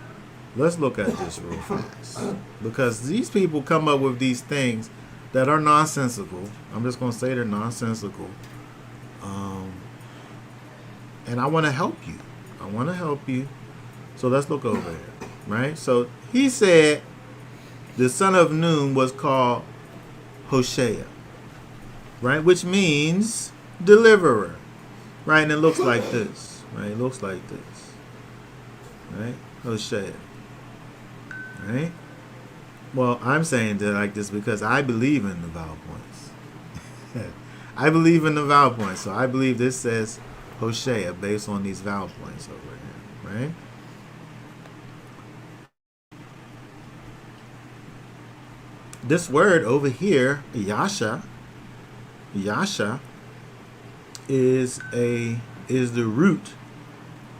let's look at this real fast because these people come up with these things that are nonsensical. I'm just gonna say they're nonsensical, and I want to help you. So let's look over here, right? So he said the son of Nun was called Hosea, right? Which means deliverer, right? And it looks like this, right? It looks like this, right? Hosea, right? Well, I'm saying that like this because I believe in the vowel points. I believe in the vowel points, so I believe this says Hosea based on these vowel points over here, right? This word over here, Yasha, is the root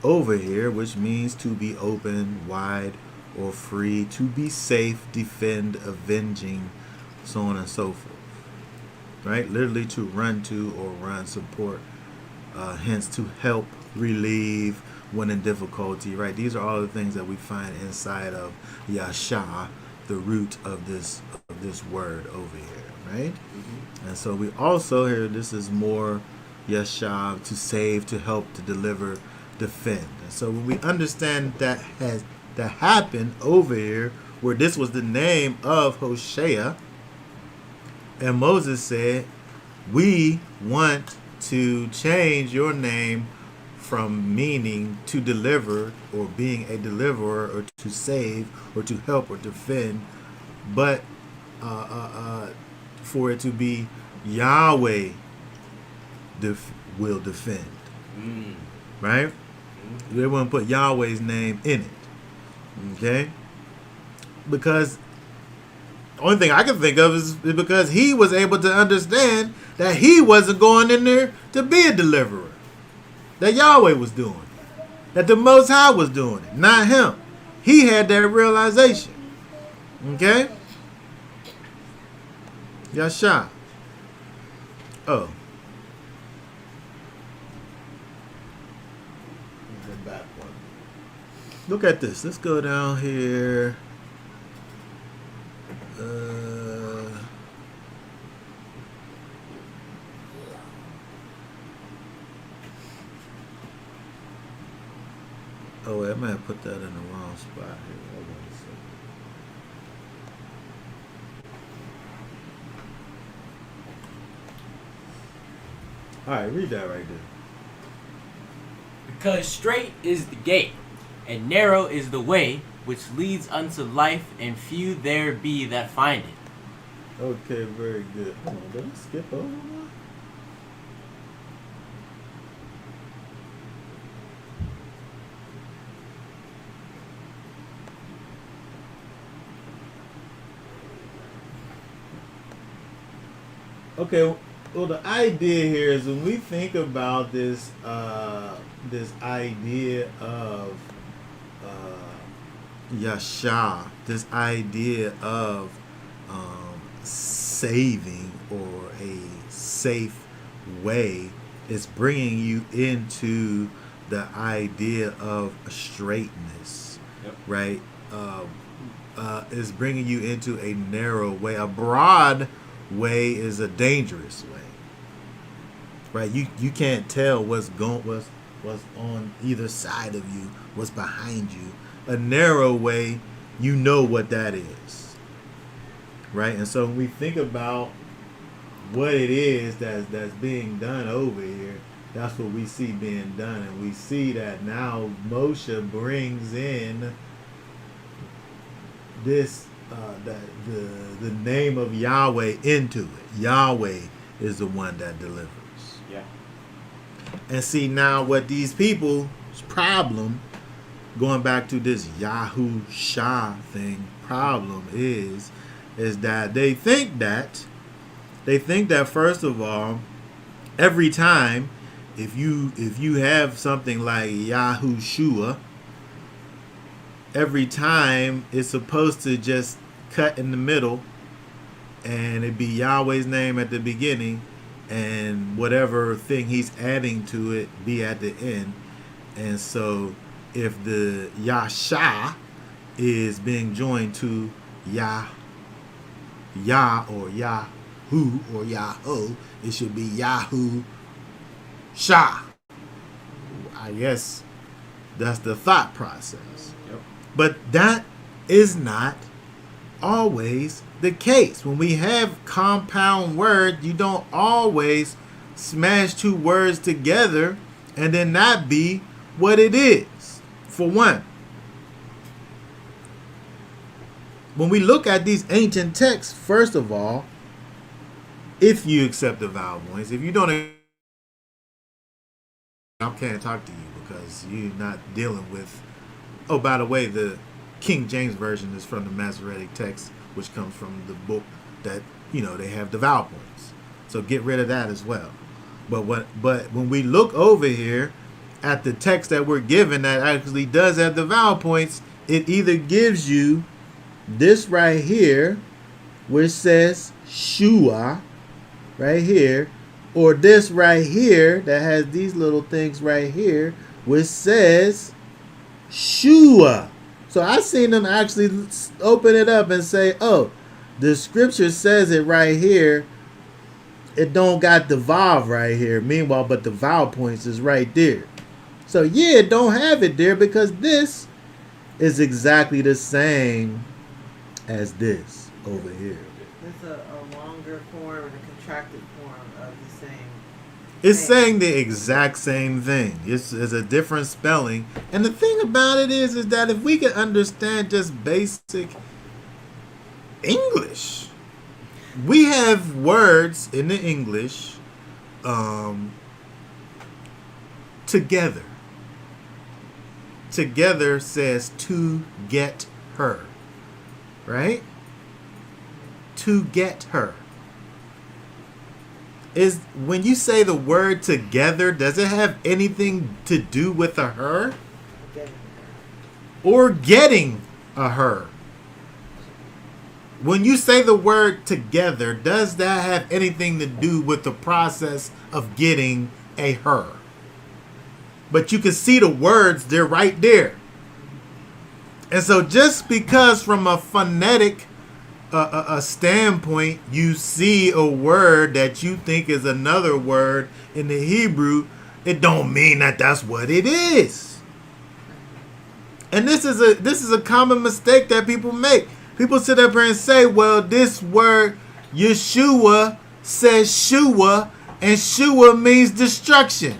over here, which means to be open, wide, or free, to be safe, defend, avenging, so on and so forth. Right? Literally to run to or run, support, hence to help, relieve when in difficulty. Right? These are all the things that we find inside of Yasha, the root of this word over here. Right? Mm-hmm. And so we also here, this is more Yasha, to save, to help, to deliver, defend. And so when we understand that happened over here, where this was the name of Hosea, and Moses said, we want to change your name from meaning to deliver or being a deliverer or to save or to help or defend, but for it to be Yahweh will defend. Right? They want to put Yahweh's name in it. Okay? Because the only thing I can think of is because he was able to understand that he wasn't going in there to be a deliverer. That Yahweh was doing it. That the Most High was doing it, not him. He had that realization. Okay? Yasha. Oh. Look at this. Let's go down here. Oh, wait, I might have put that in the wrong spot here. Hold on a second. All right, read that right there. Because straight is the gate, and narrow is the way which leads unto life, and few there be that find it. Okay, very good. Hold on, did I skip over one? Okay, well, the idea here is when we think about this, this idea of Yasha, this idea of saving or a safe way, is bringing you into the idea of straightness, yep. Right? Is bringing you into a narrow way. A broad way is a dangerous way, right? You can't tell what's on either side of you, what's behind you. A narrow way, you know what that is, right? And so when we think about what it is that's being done over here, that's what we see being done. And we see that now Moshe brings in this the name of Yahweh into it. Yahweh is the one that delivers. Yeah. And see now what these people's problem, going back to this Yahusha thing, problem is that they think that first of all, every time if you have something like Yahushua, every time it's supposed to just cut in the middle and it be Yahweh's name at the beginning and whatever thing he's adding to it be at the end. And so if the Yasha is being joined to Yah or Yahu or Yahoo, it should be Yahu Shah. I guess that's the thought process. Yep. But that is not always the case. When we have compound words, you don't always smash two words together and then that be what it is. For one, when we look at these ancient texts, first of all, if you accept the vowel points, if you don't, I can't talk to you because you're not dealing with. Oh, by the way, the King James Version is from the Masoretic text, which comes from the book that, they have the vowel points. So get rid of that as well. But when we look over here at the text that we're given that actually does have the vowel points, it either gives you this right here, which says Shua, right here, or this right here that has these little things right here, which says Shua. So I seen them actually open it up and say, oh, the scripture says it right here. It don't got the vowel right here. Meanwhile, but the vowel points is right there. So yeah, it don't have it there because this is exactly the same as this over here. It's a longer form and a contracted form of the same. It's saying the exact same thing. It's a different spelling. And the thing about it is that if we can understand just basic English, we have words in the English together. Together says to get her. Right? To get her. Is when you say the word together, does it have anything to do with a her? Or getting a her? When you say the word together, does that have anything to do with the process of getting a her? But you can see the words, they're right there. And so just because from a phonetic a standpoint, you see a word that you think is another word in the Hebrew, it don't mean that that's what it is. And this is a common mistake that people make. People sit up here and say, well, this word Yeshua says Shua, and Shua means destruction.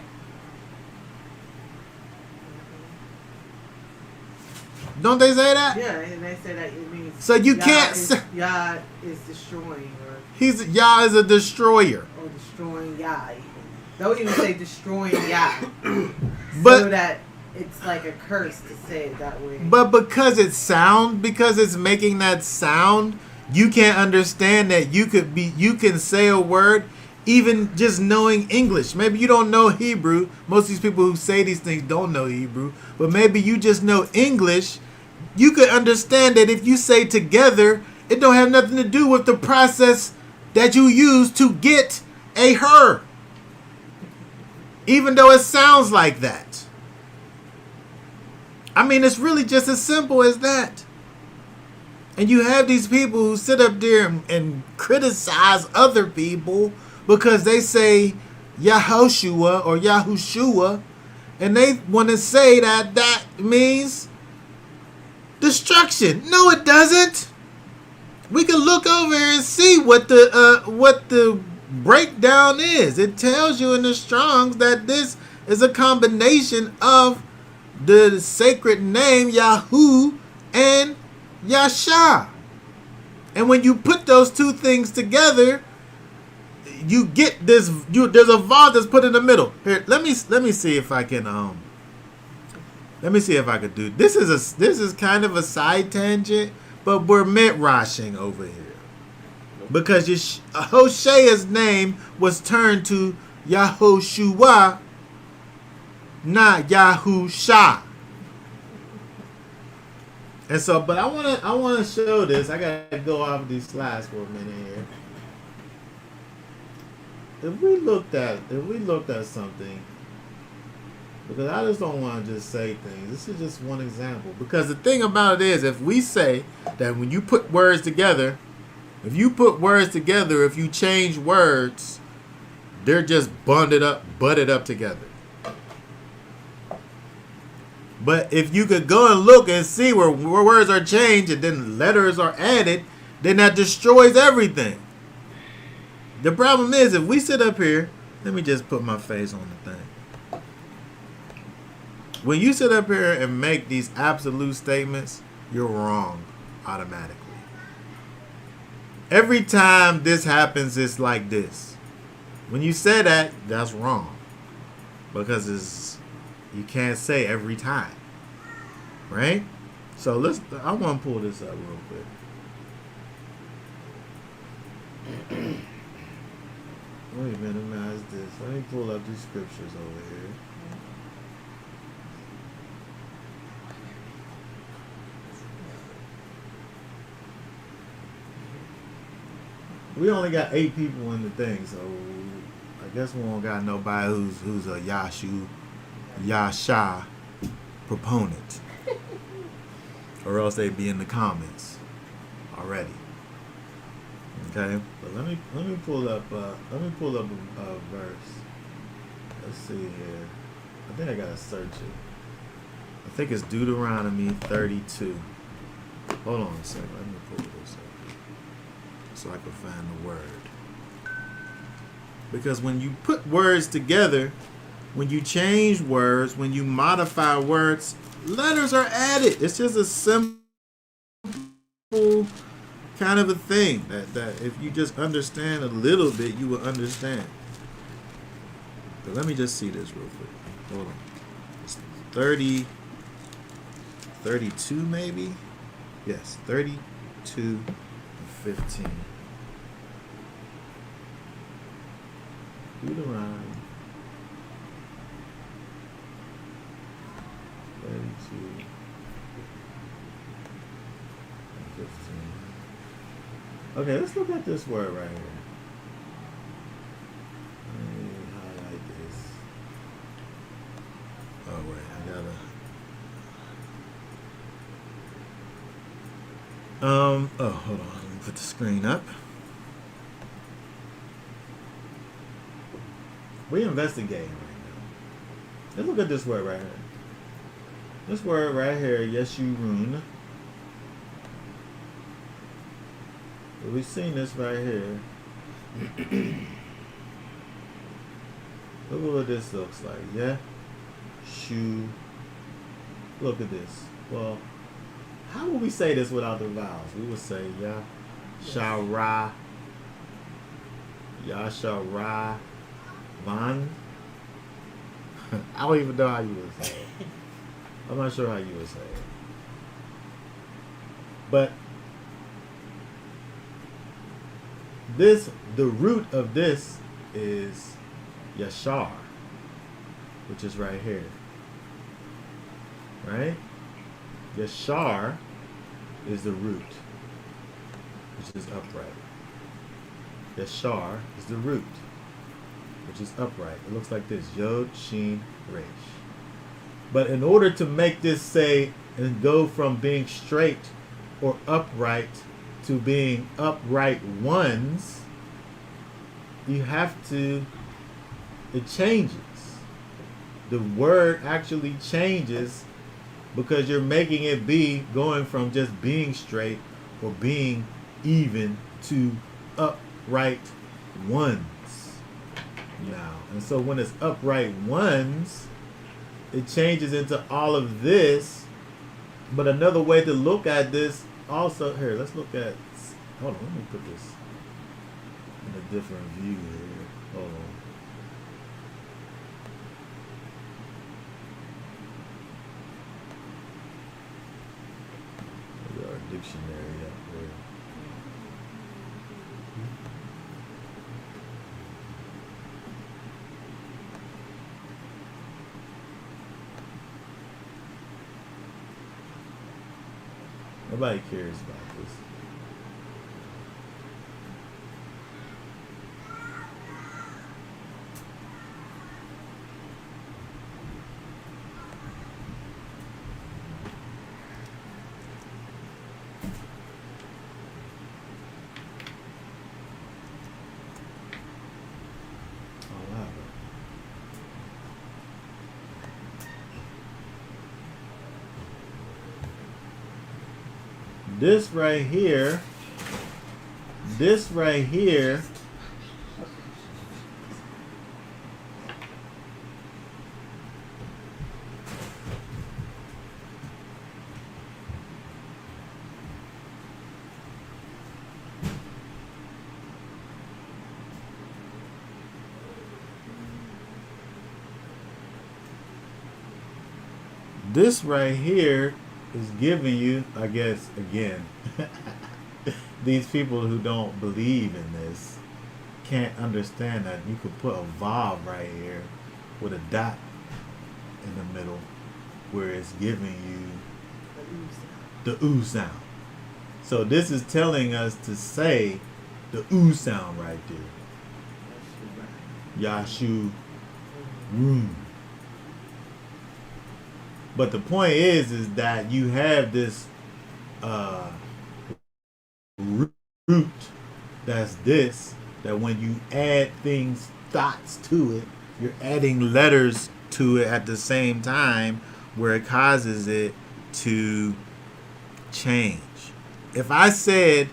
Don't they say that? Yeah, and they say that it means. So you can't say Yah is destroying, or Yah is a destroyer, or destroying Yah. Even. Don't even say destroying Yah, but so that it's like a curse to say it that way. But because it's making that sound, you can't understand that you can say a word even just knowing English. Maybe you don't know Hebrew. Most of these people who say these things don't know Hebrew, but maybe you just know English. You could understand that if you say together, it don't have nothing to do with the process that you use to get a her. Even though it sounds like that. I mean, it's really just as simple as that. And you have these people who sit up there and criticize other people because they say Yahushua or Yahushua, and they want to say that means destruction. No, it doesn't. We can look over here and see what the breakdown is. It tells you in the Strongs that this is a combination of the sacred name Yahoo and Yasha. And when you put those two things together, you get this. There's a vav that's put in the middle. Here, let me see if I can let me see if I could do this. Is kind of a side tangent, but we're midrashing over here because Hosea's name was turned to Yahoshua, not Yahusha. And so, but I wanna show this. I gotta go off these slides for a minute here. If we looked at something, because I just don't want to just say things. This is just one example. Because the thing about it is, if we say that when you put words together, if you change words, they're just butted up together. But if you could go and look and see where words are changed and then letters are added, then that destroys everything. The problem is, if we sit up here, let me just put my face on the thing. When you sit up here and make these absolute statements, you're wrong automatically. Every time this happens, it's like this. When you say that, that's wrong. Because you can't say every time. Right? So I want to pull this up real quick. Wait a minute, how's this? Let me pull up these scriptures over here. We only got 8 people in the thing, so I guess we don't got nobody who's a Yasha proponent, or else they'd be in the comments already. Okay, but let me pull up a verse. Let's see here. I think I gotta search it. I think it's Deuteronomy 32. Hold on a second. Let me pull this up so I can find the word. Because when you put words together, when you change words, when you modify words, letters are added. It's just a simple kind of a thing that if you just understand a little bit, you will understand. But let me just see this real quick. Hold on. It's 32 maybe? Yes, 32 and 15. Deuteronomy 32 and 15. Okay, let's look at this word right here. Let me highlight this. Oh wait, I gotta. Oh, hold on. Let me put the screen up. We're investigating right now. Let's look at this word right here. This word right here, Yeshurun. We've seen this right here. Look at what this looks like. Yeah? Look at this. Well, how would we say this without the vowels? We would say Ya, Shara, Yashara, Van. I don't even know how you would say it. I'm not sure how you would say it. But the root of this is Yashar, which is right here. Right? Yashar is the root, which is upright. Yashar is the root, which is upright. It looks like this. Yod, Shin, Resh. But in order to make this say and go from being straight or upright to being upright ones, you have to, it changes. The word actually changes because you're making it be going from just being straight or being even to upright ones. now. And so when it's upright ones, it changes into all of this. But another way to look at this also, here, let's look at, hold on, let me put this in a different view here. Hold on. Maybe our dictionary up there. Nobody cares about this. This right here, this right here, this right here is giving you, I guess, again, these people who don't believe in this can't understand that you could put a vav right here with a dot in the middle where it's giving you the oo sound. So this is telling us to say the oo sound right there. Yashu room. But the point is that you have this root that's this, that when you add things, dots to it, you're adding letters to it at the same time where it causes it to change. If I said,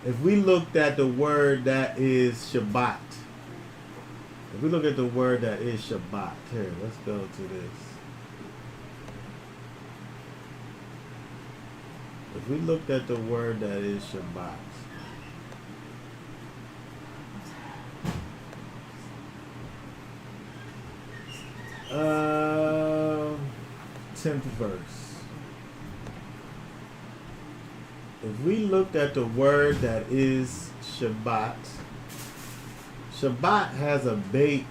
if we looked at the word that is Shabbat, if we look at the word that is Shabbat, here, let's go to this. If we looked at the word that is Shabbat, uh, 10th verse. If we looked at the word that is Shabbat, Shabbat has a bait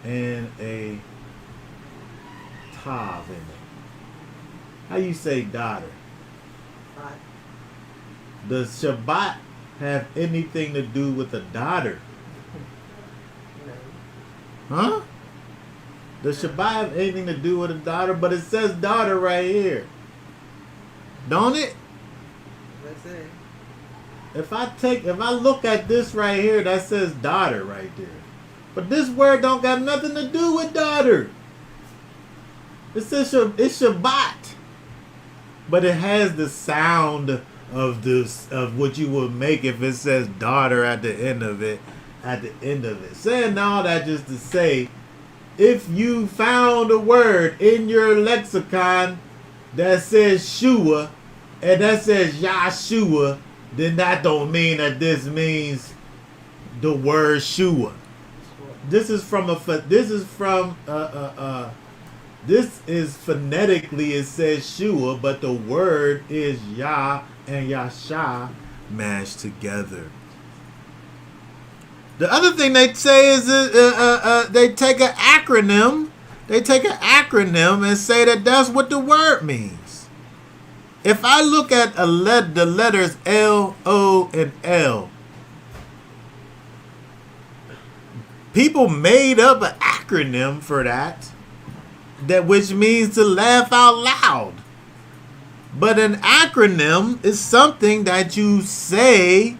and a tav in it. How you say daughter? Does Shabbat have anything to do with a daughter? Huh? Does Shabbat have anything to do with a daughter? But it says daughter right here. Don't it? That's it. If I look at this right here, that says daughter right there. But this word don't got nothing to do with daughter. It says it's Shabbat. But it has the sound of this, of what you would make if it says daughter at the end of it. Saying all that just to say, if you found a word in your lexicon that says Shua and that says Yahshua, then that don't mean that this means the word Shua. This is phonetically it says Shua, but the word is Yah and Yasha mashed together. The other thing they say is they take an acronym. They take an acronym and say that that's what the word means. If I look at the letters L, O, and L, people made up an acronym for that which means to laugh out loud. But an acronym is something that you say,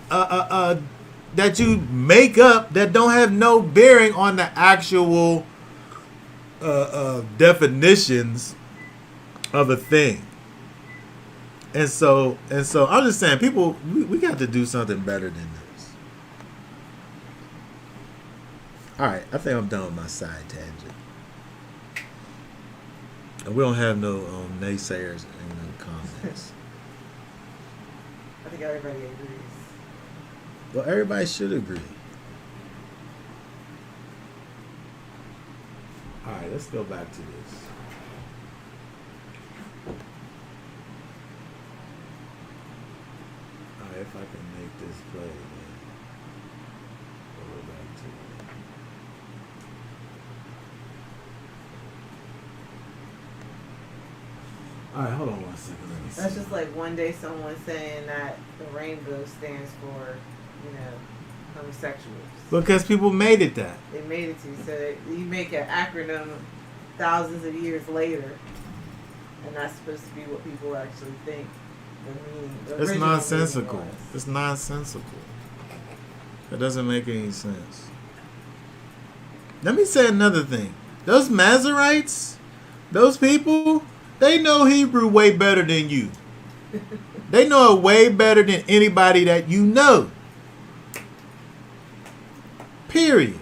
that you make up that don't have no bearing on the actual definitions of a thing. And so I'm just saying, people, we got to do something better than this. All right, I think I'm done with my side tangent. And we don't have no naysayers in the comments. I think everybody agrees. Well, everybody should agree. All right, let's go back to this. All right, if I can make this play, then we'll go back to it. All right, hold on one second. Let me see. That's just like one day someone saying that the rainbow stands for, homosexuals. Because people made it that. They made it to you. So you make an acronym thousands of years later, and that's supposed to be what people actually think the meaning. The It's original nonsensical. meaning was. It's nonsensical. That doesn't make any sense. Let me say another thing. Those Masoretes, those people, they know Hebrew way better than you. They know it way better than anybody that you know. Period.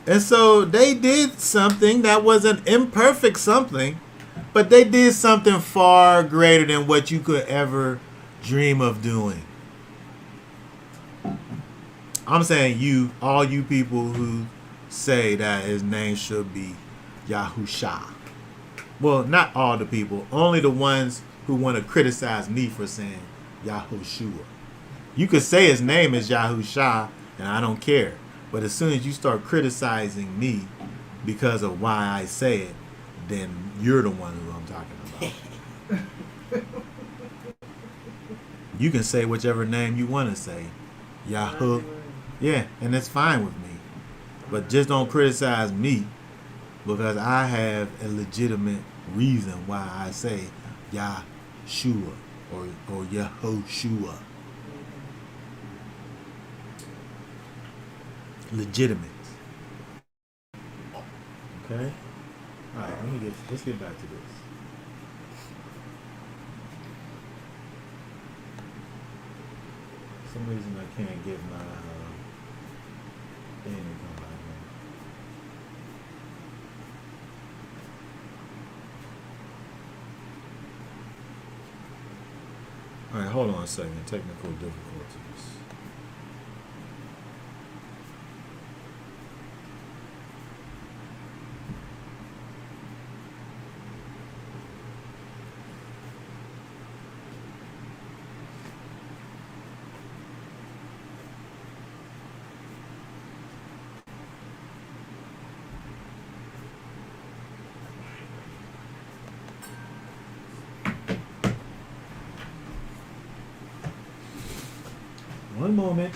And so they did something that was an imperfect something, but they did something far greater than what you could ever dream of doing. I'm saying you, all you people who say that his name should be Yahusha. Well, not all the people, only the ones who want to criticize me for saying Yahushua. You could say his name is Yahusha, and I don't care. But as soon as you start criticizing me because of why I say it, then you're the one who I'm talking about. You can say whichever name you want to say. Yahoo. Yeah, and it's fine with me. But just don't criticize me because I have a legitimate reason why I say Yahshua or Yehoshua. Legitimate. Okay? Alright, let's get back to this. For some reason I can't get my thing to come out here. Alright, hold on a second. Technical difficulties. One moment.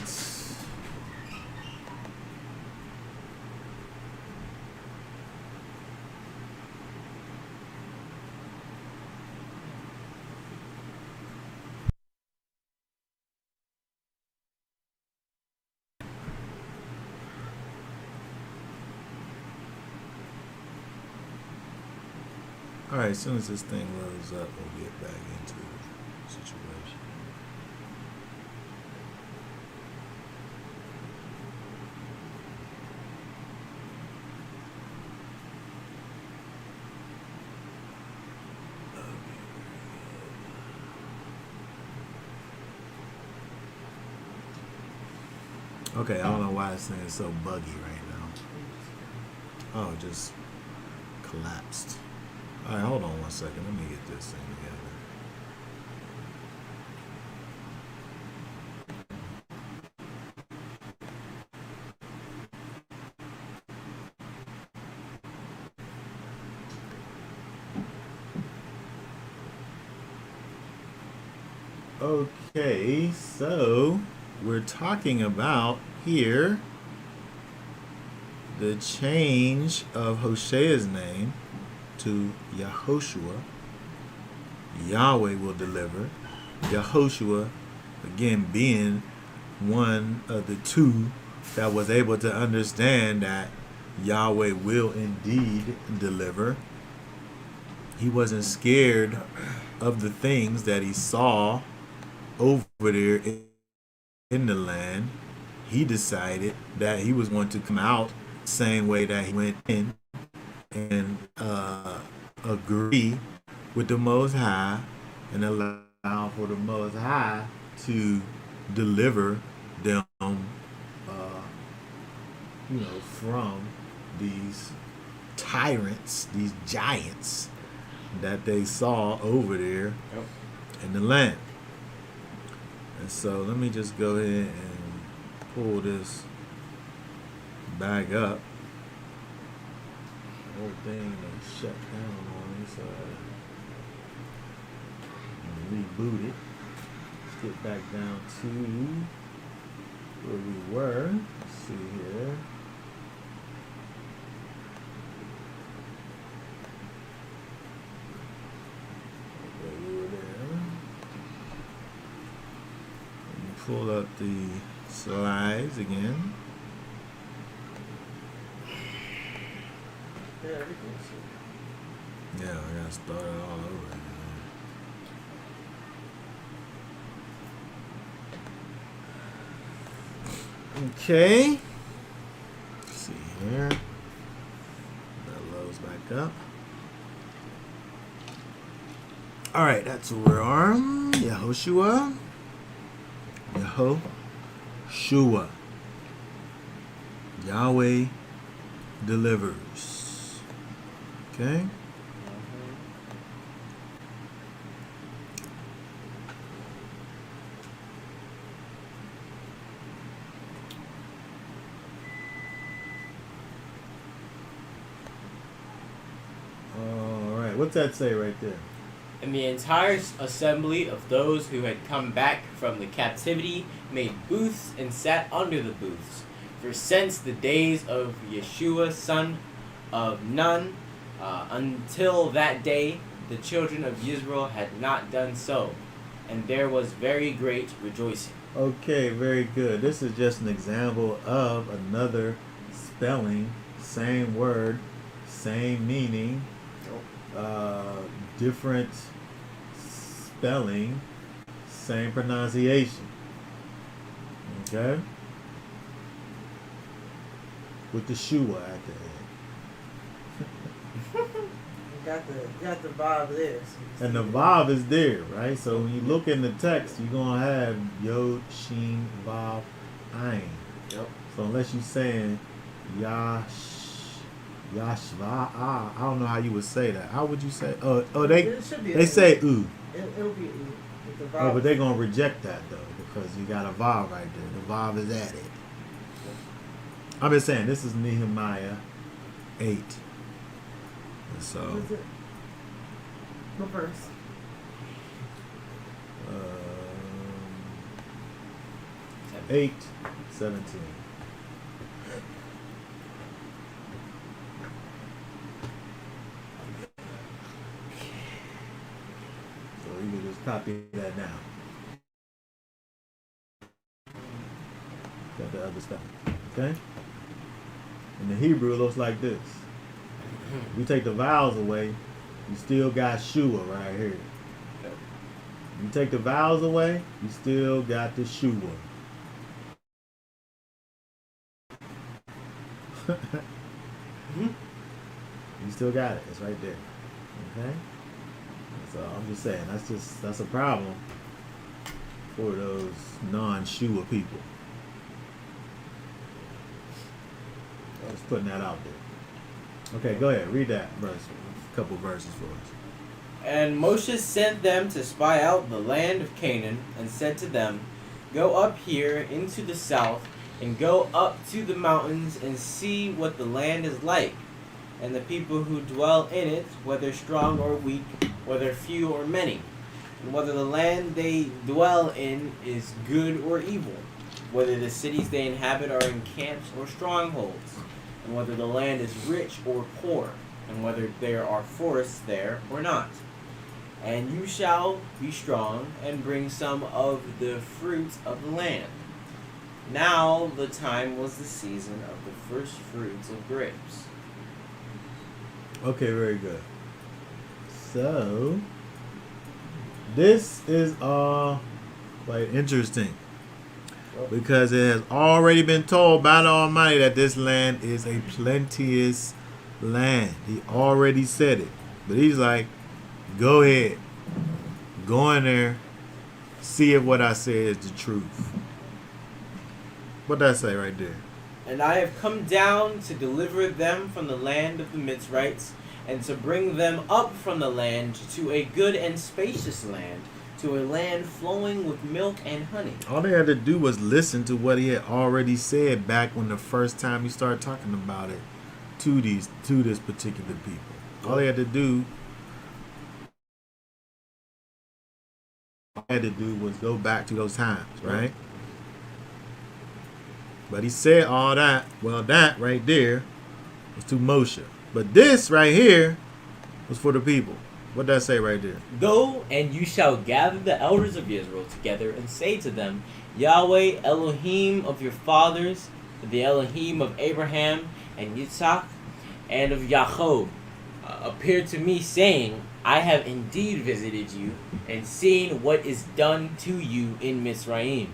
Alright, as soon as this thing loads up, we'll get back into the situation. Okay, I don't know why this thing is so buggy right now. Oh, it just collapsed. Alright, hold on one second. Let me get this thing together. Okay, so we're talking about here the change of Hosea's name to Yehoshua. Yahweh will deliver. Yehoshua, again, being one of the two that was able to understand that Yahweh will indeed deliver. He wasn't scared of the things that he saw over there in the land. He decided that he was going to come out same way that he went in and agree with the Most High and allow for the Most High to deliver them, from these tyrants, these giants that they saw over there in the land. And so let me just go ahead and pull this back up. The whole thing is shut down on me, so I'm gonna reboot it. Let's get back down to where we were. Let's see here. Pull up the slides again. Yeah, everything's Yeah, I gotta start it all over again. Okay. Let's see here. That loads back up. Alright, that's where we are. Yehoshua. Yehoshua. Yahweh delivers. Okay? Alright, what's that say right there? And the entire assembly of those who had come back from the captivity made booths and sat under the booths. For since the days of Yeshua, son of Nun, until that day, the children of Israel had not done so, and there was very great rejoicing. Okay, very good. This is just an example of another spelling, same word, same meaning, different spelling, same pronunciation. Okay? With the shua at the end. You got the Bob there. So And the Vav is there, right? So when you look in the text, you're going to have Yod, Shin, Vav, Ayin. Yep. So unless you're saying Yashva, I don't know how you would say that. How would you say? it should be they say U. It'll be U. With the Oh, Bob. but they're going to reject that though because you got a Vav right there. The Vav is added. I'm just saying this is Nehemiah 8. And so What is it? What verse? um, 8:17. So you can just copy that now. Got the other stuff. Okay? In the Hebrew, it looks like this. If you take the vowels away, you still got shua right here. You take the vowels away, you still got the shua. You still got it. It's right there. Okay? So I'm just saying, that's a problem for those non-shua people. I was putting that out there. Okay, go ahead. Read that verse. A couple verses for us. And Moshe sent them to spy out the land of Canaan, and said to them, Go up here into the south, and go up to the mountains, and see what the land is like, and the people who dwell in it, whether strong or weak, whether few or many, and whether the land they dwell in is good or evil, whether the cities they inhabit are in camps or strongholds, and whether the land is rich or poor, and whether there are forests there or not. And you shall be strong, and bring some of the fruits of the land. Now the time was the season of the first fruits of grapes. Okay, very good. So, this is all quite interesting. Because it has already been told by the Almighty that this land is a plenteous land. He already said it. But he's like, go ahead. Go in there. See if what I say is the truth. What did I say right there? And I have come down to deliver them from the land of the Mitzrites, and to bring them up from the land to a good and spacious land, to a land flowing with milk and honey. All they had to do was listen to what he had already said back when the first time he started talking about it to this particular people. All they had to do was go back to those times, right? But he said all that. Well, that right there was to Moshe. But this right here was for the people. What did I say right there? Go, and you shall gather the elders of Israel together, and say to them, Yahweh, Elohim of your fathers, the Elohim of Abraham and Yitzhak, and of Yaakov, appeared to me, saying, I have indeed visited you, and seen what is done to you in Mizraim.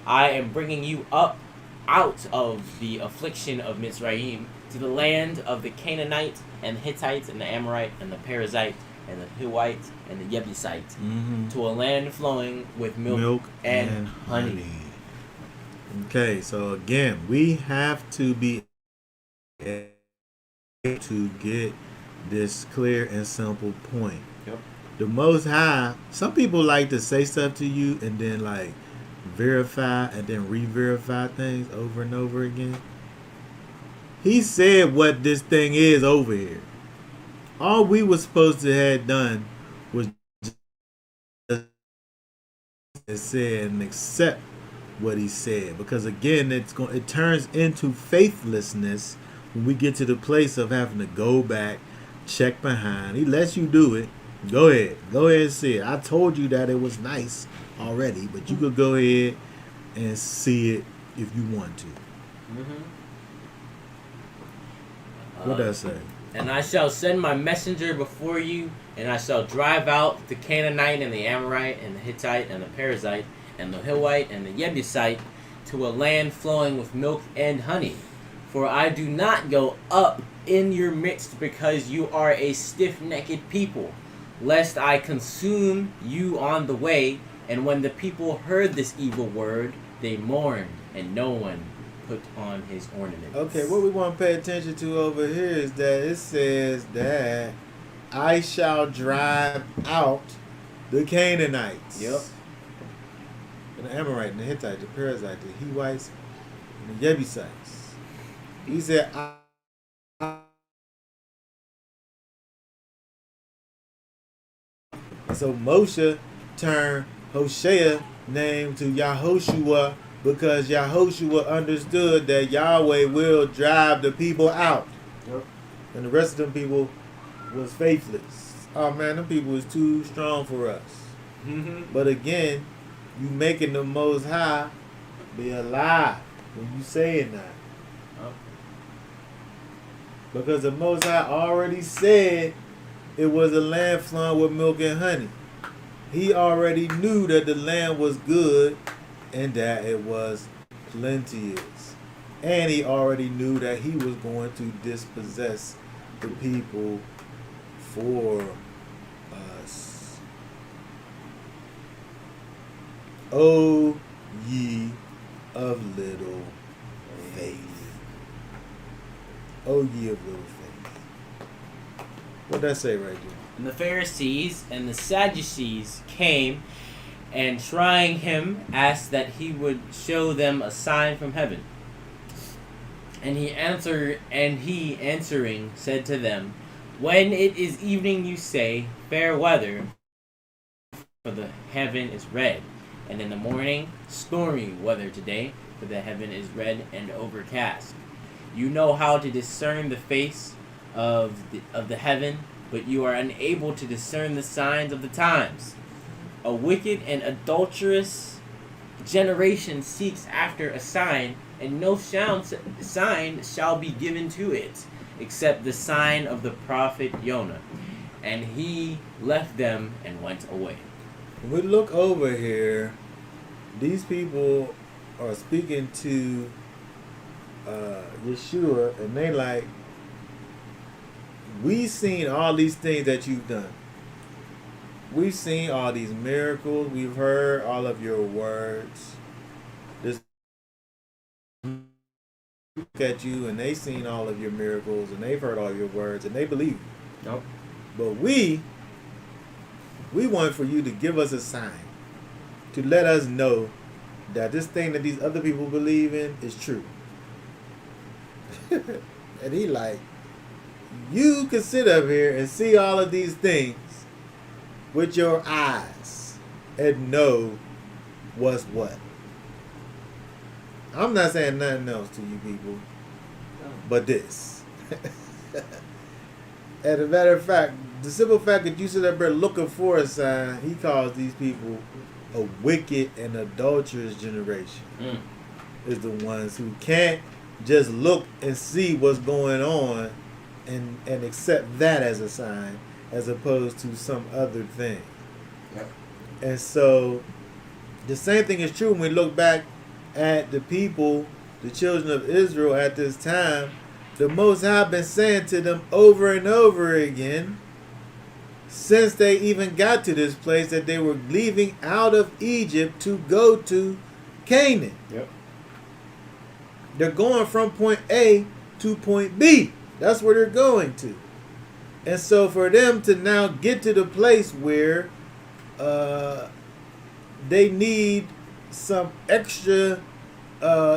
I am bringing you up out of the affliction of Mizraim to the land of the Canaanite and the Hittite and the Amorite and the Perizzite and the Hivite and the Jebusite, to a land flowing with milk and honey. Okay, so again, we have to be able to get this clear and simple point. Yep. The Most High, some people like to say stuff to you and then like verify and then re-verify things over and over again. He said what this thing is over here. All we were supposed to have done was just say and accept what he said, because again it turns into faithlessness when we get to the place of having to go back, check behind. He lets you do it. Go ahead and see it. I told you that it was nice already, but you could go ahead and see it if you want to. What does that say? And I shall send my messenger before you, and I shall drive out the Canaanite and the Amorite and the Hittite and the Perizzite and the Hivite and the Jebusite to a land flowing with milk and honey. For I do not go up in your midst because you are a stiff-necked people, lest I consume you on the way. And when the people heard this evil word, they mourned, and no one put on his ornaments. Okay, what we want to pay attention to over here is that it says that I shall drive out the Canaanites. Yep. And the Amorite, and the Hittite, the Perizzite, the Hivites, and the Jebusites. He said, so Moshe turned Hosea name to Yahoshua, because Yahoshua understood that Yahweh will drive the people out. Yep. And the rest of them people was faithless. Oh man, them people was too strong for us. But again, you making the Most High be a lie when you saying that. Because the Most High already said it was a land flowing with milk and honey. He already knew that the land was good and that it was plenteous. And he already knew that he was going to dispossess the people for us. O ye of little faith. O ye of little faith. What'd that say right there? And the Pharisees and the Sadducees came, and trying him, asked that he would show them a sign from heaven. And he answering said to them, When it is evening, you say, Fair weather, for the heaven is red. And in the morning, stormy weather today, for the heaven is red and overcast. You know how to discern the face of the heaven, but you are unable to discern the signs of the times. A wicked and adulterous generation seeks after a sign, and no sign shall be given to it, except the sign of the prophet Jonah. And he left them and went away. when we look over here, these people are speaking to Yeshua, and they like, we've seen all these things that you've done. We've seen all these miracles. We've heard all of your words. This look at you, and they've seen all of your miracles, and they've heard all your words, and they believe you. Nope. But we want for you to give us a sign to let us know that this thing that these other people believe in is true. And he like, you can sit up here and see all of these things with your eyes and know what's what. I'm not saying nothing else to you people, but this. As a matter of fact, the simple fact that you sit up there looking for a sign, he calls these people a wicked and adulterous generation. Is the ones who can't just look and see what's going on and accept that as a sign as opposed to some other thing. Yep. And so the same thing is true when we look back at the people, the children of Israel at this time. The Most High been saying to them over and over again, since they even got to this place, that they were leaving out of Egypt to go to Canaan. Yep. They're going from point A to point B. That's where they're going to. And so for them to now get to the place where they need some extra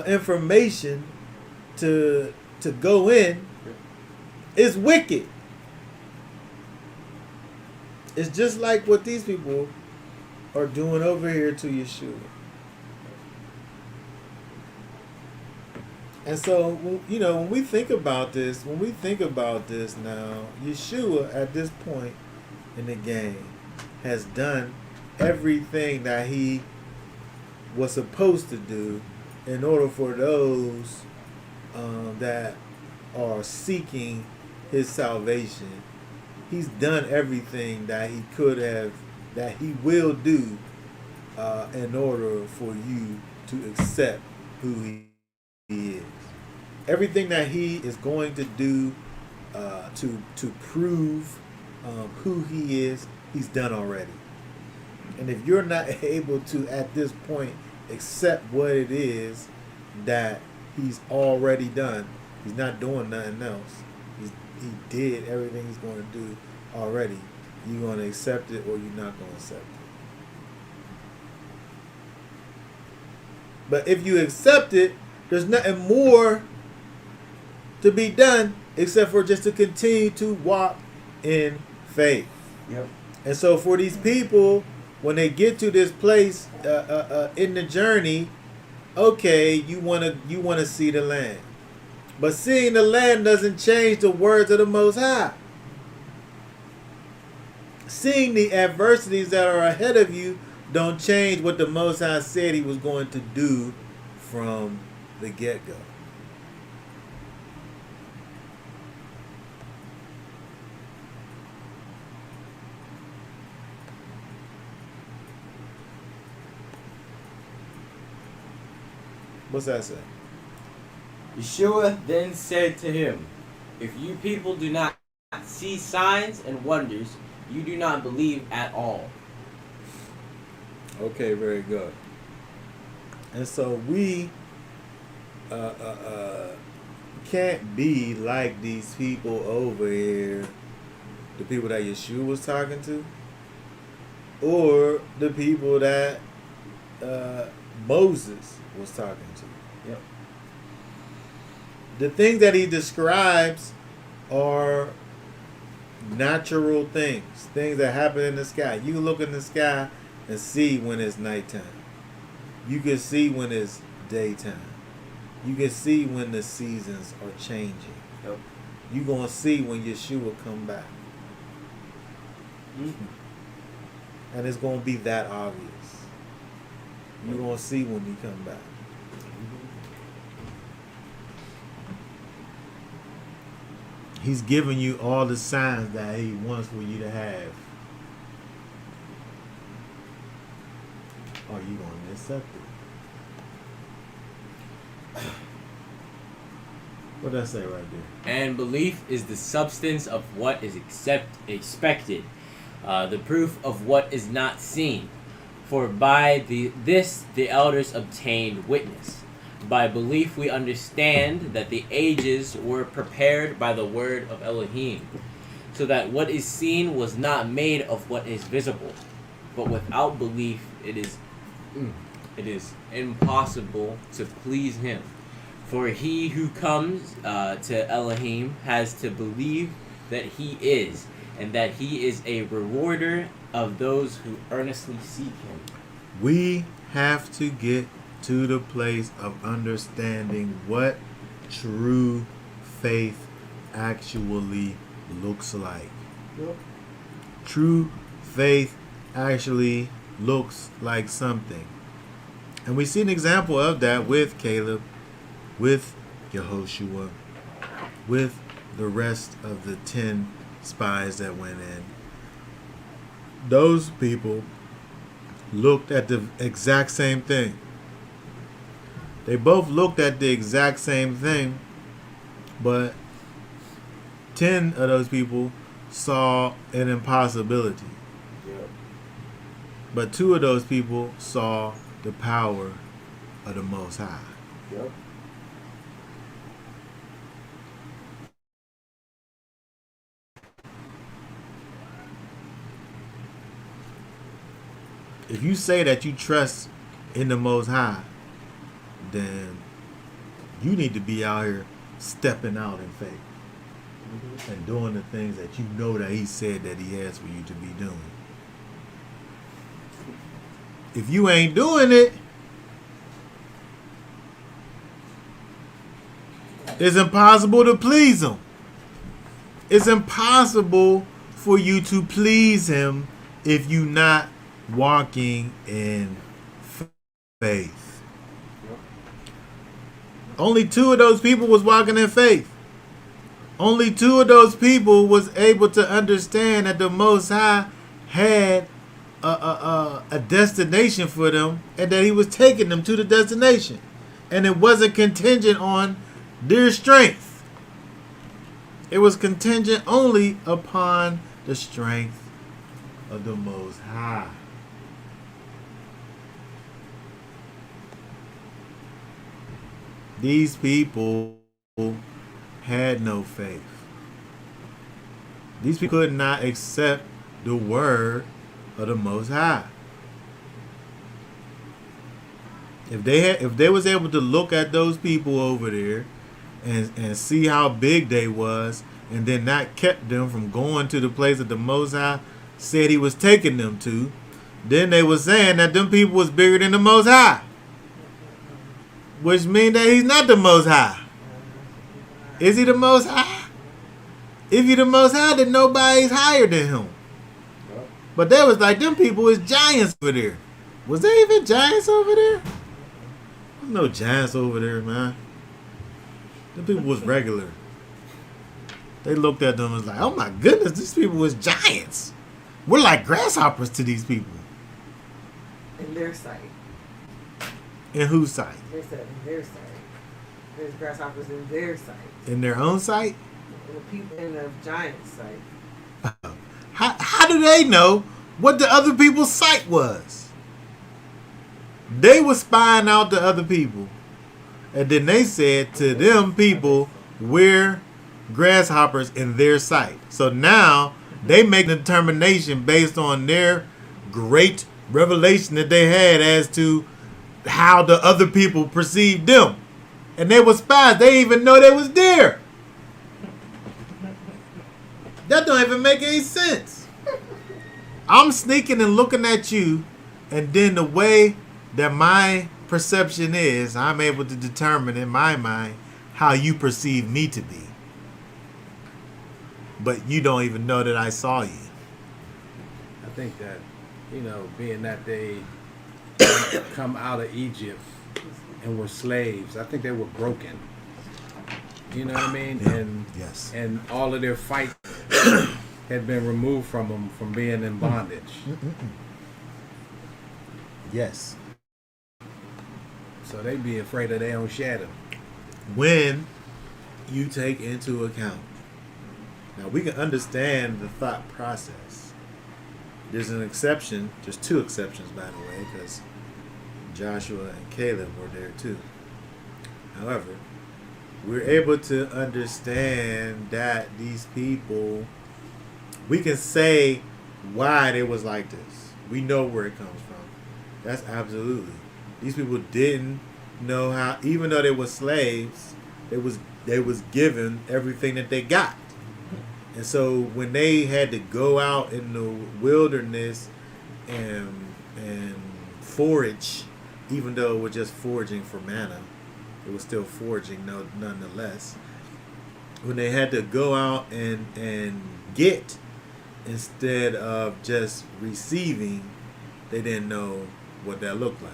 information to go in, is wicked. It's just like what these people are doing over here to Yeshua. And so, you know, when we think about this now, Yeshua at this point in the game has done everything that he was supposed to do in order for those that are seeking his salvation. He's done everything that he could have, that he will do in order for you to accept who he is. Everything that he is going to do to prove who he is, he's done already. And if you're not able to, at this point, accept what it is that he's already done, he's not doing nothing else. He did everything he's going to do already. You're going to accept it or you're not going to accept it. But if you accept it, there's nothing more to be done except for just to continue to walk in faith. Yep. And so for these people, when they get to this place in the journey, okay, you want to see the land. But seeing the land doesn't change the words of the Most High. Seeing the adversities that are ahead of you don't change what the Most High said he was going to do from the get-go. What's that say? Yeshua then said to him, if you people do not see signs and wonders, you do not believe at all. Okay, very good. And so we can't be like these people over here, the people that Yeshua was talking to, or the people that Moses was talking to. Yep. The things that he describes are natural things that happen in the sky. You can look in the sky and see when it's nighttime. You can see when it's daytime. You can see when the seasons are changing. Yep. You're going to see when Yeshua come back. Mm-hmm. And it's going to be that obvious. You're going to see when he come back. He's giving you all the signs that he wants for you to have. are you going to accept it? What did I say right there? And belief is the substance of what is expected, the proof of what is not seen. For by this the elders obtained witness. By belief we understand that the ages were prepared by the word of Elohim, so that what is seen was not made of what is visible. But without belief it is impossible to please him. For he who comes to Elohim has to believe that he is, and that he is a rewarder of those who earnestly seek him. We have to get to the place of understanding what true faith actually looks like. Yep. True faith actually looks like something. And we see an example of that with Caleb, with Yehoshua, with the rest of the 10 spies that went in. Those people looked at the exact same thing. They both looked at the exact same thing, but 10 of those people saw an impossibility. Yep. But 2 of those people saw the power of the Most High. Yep. If you say that you trust in the Most High, then you need to be out here stepping out in faith and doing the things that you know that He said that He has for you to be doing. If you ain't doing it, it's impossible to please Him. It's impossible for you to please Him if you're not walking in faith. Only 2 of those people was walking in faith. Only 2 of those people was able to understand that the Most High had a destination for them, and that He was taking them to the destination, and it wasn't contingent on their strength. It was contingent only upon the strength of the Most High. These people had no faith. These people could not accept the word of the Most High. If they was able to look at those people over there and see how big they was, and then that kept them from going to the place that the Most High said He was taking them to, then they was saying that them people was bigger than the Most High. Which means that He's not the Most High. Is He the Most High? If He the Most High, then nobody's higher than Him. But they was like, them people is giants over there. Was there even giants over there? There's no giants over there, man. Them people was regular. They looked at them and was like, oh my goodness, these people was giants. We're like grasshoppers to these people. In their sight. In whose sight? They said in their sight. There's grasshoppers in their sight. In their own sight? In the people in the giant's sight. How do they know what the other people's sight was? They were spying out the other people. And then they said to them people, we're grasshoppers in their sight. So now they make a determination based on their great revelation that they had as to how the other people perceived them. And they were spies. They didn't even know they was there. That don't even make any sense. I'm sneaking and looking at you, and then the way that my perception is, I'm able to determine in my mind how you perceive me to be. But you don't even know that I saw you. I think that, being that they come out of Egypt and were slaves, I think they were broken. You know what I mean? Yeah. And yes. And all of their fight had been removed from them from being in bondage. Yes. So they be afraid of their own shadow. When you take into account, now we can understand the thought process. There's an exception, there's two exceptions, by the way, because Joshua and Caleb were there too. However, we're able to understand that these people, we can say why they was like this. We know where it comes from. That's absolutely. These people didn't know how, even though they were slaves, they was given everything that they got. And so when they had to go out in the wilderness and forage, even though it was just foraging for manna, it was still foraging nonetheless. When they had to go out and get instead of just receiving, they didn't know what that looked like.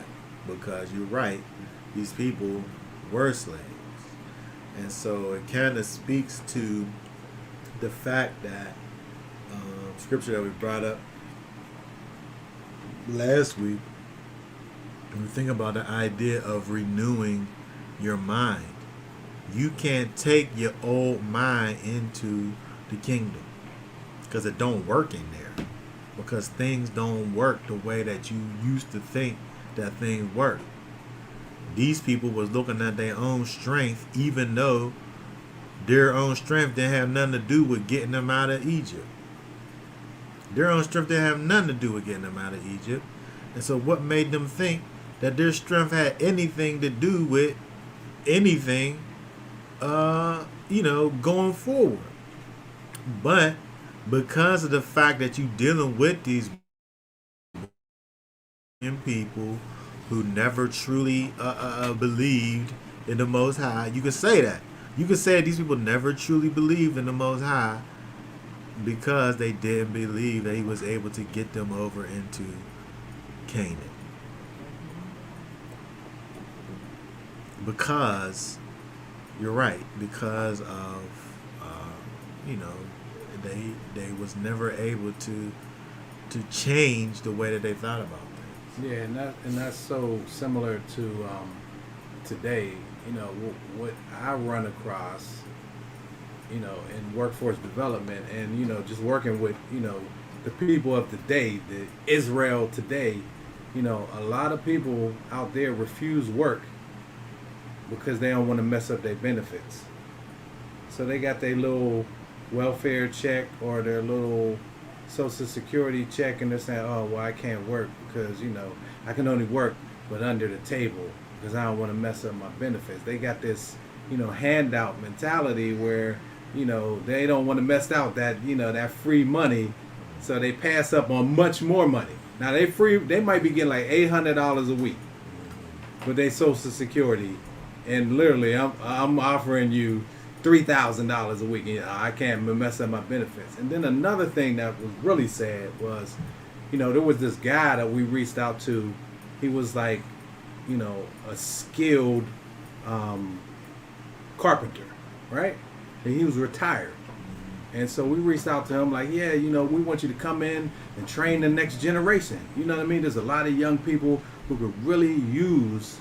Because you're right, these people were slaves. And so it kind of speaks to the fact that scripture that we brought up last week, when we think about the idea of renewing your mind, you can't take your old mind into the kingdom because it don't work in there, because things don't work the way that you used to think that things work. These people was looking at their own strength, even though their own strength didn't have nothing to do with getting them out of Egypt. Their own strength didn't have nothing to do with getting them out of Egypt. And so what made them think that their strength had anything to do with anything, going forward? But because of the fact that you're dealing with these people who never truly believed in the Most High, you can say that. You can say these people never truly believed in the Most High because they didn't believe that He was able to get them over into Canaan. Because, you're right, because of, they was never able to change the way that they thought about things. Yeah, and that's so similar to today. What I run across, in workforce development, and just working with the people of today, the Israel today. A lot of people out there refuse work because they don't want to mess up their benefits. So they got their little welfare check or their little Social Security check, and they're saying, oh, well, I can't work because, I can only work but under the table because I don't want to mess up my benefits. They got this, handout mentality where, they don't want to mess out that, that free money, so they pass up on much more money. Now, they might be getting like $800 a week with their Social Security, and literally I'm offering you $3,000 a week, and I can't mess up my benefits. And then another thing that was really sad was, there was this guy that we reached out to. He was like, a skilled carpenter, right? And he was retired. And so we reached out to him like, yeah, we want you to come in and train the next generation. You know what I mean? There's a lot of young people who could really use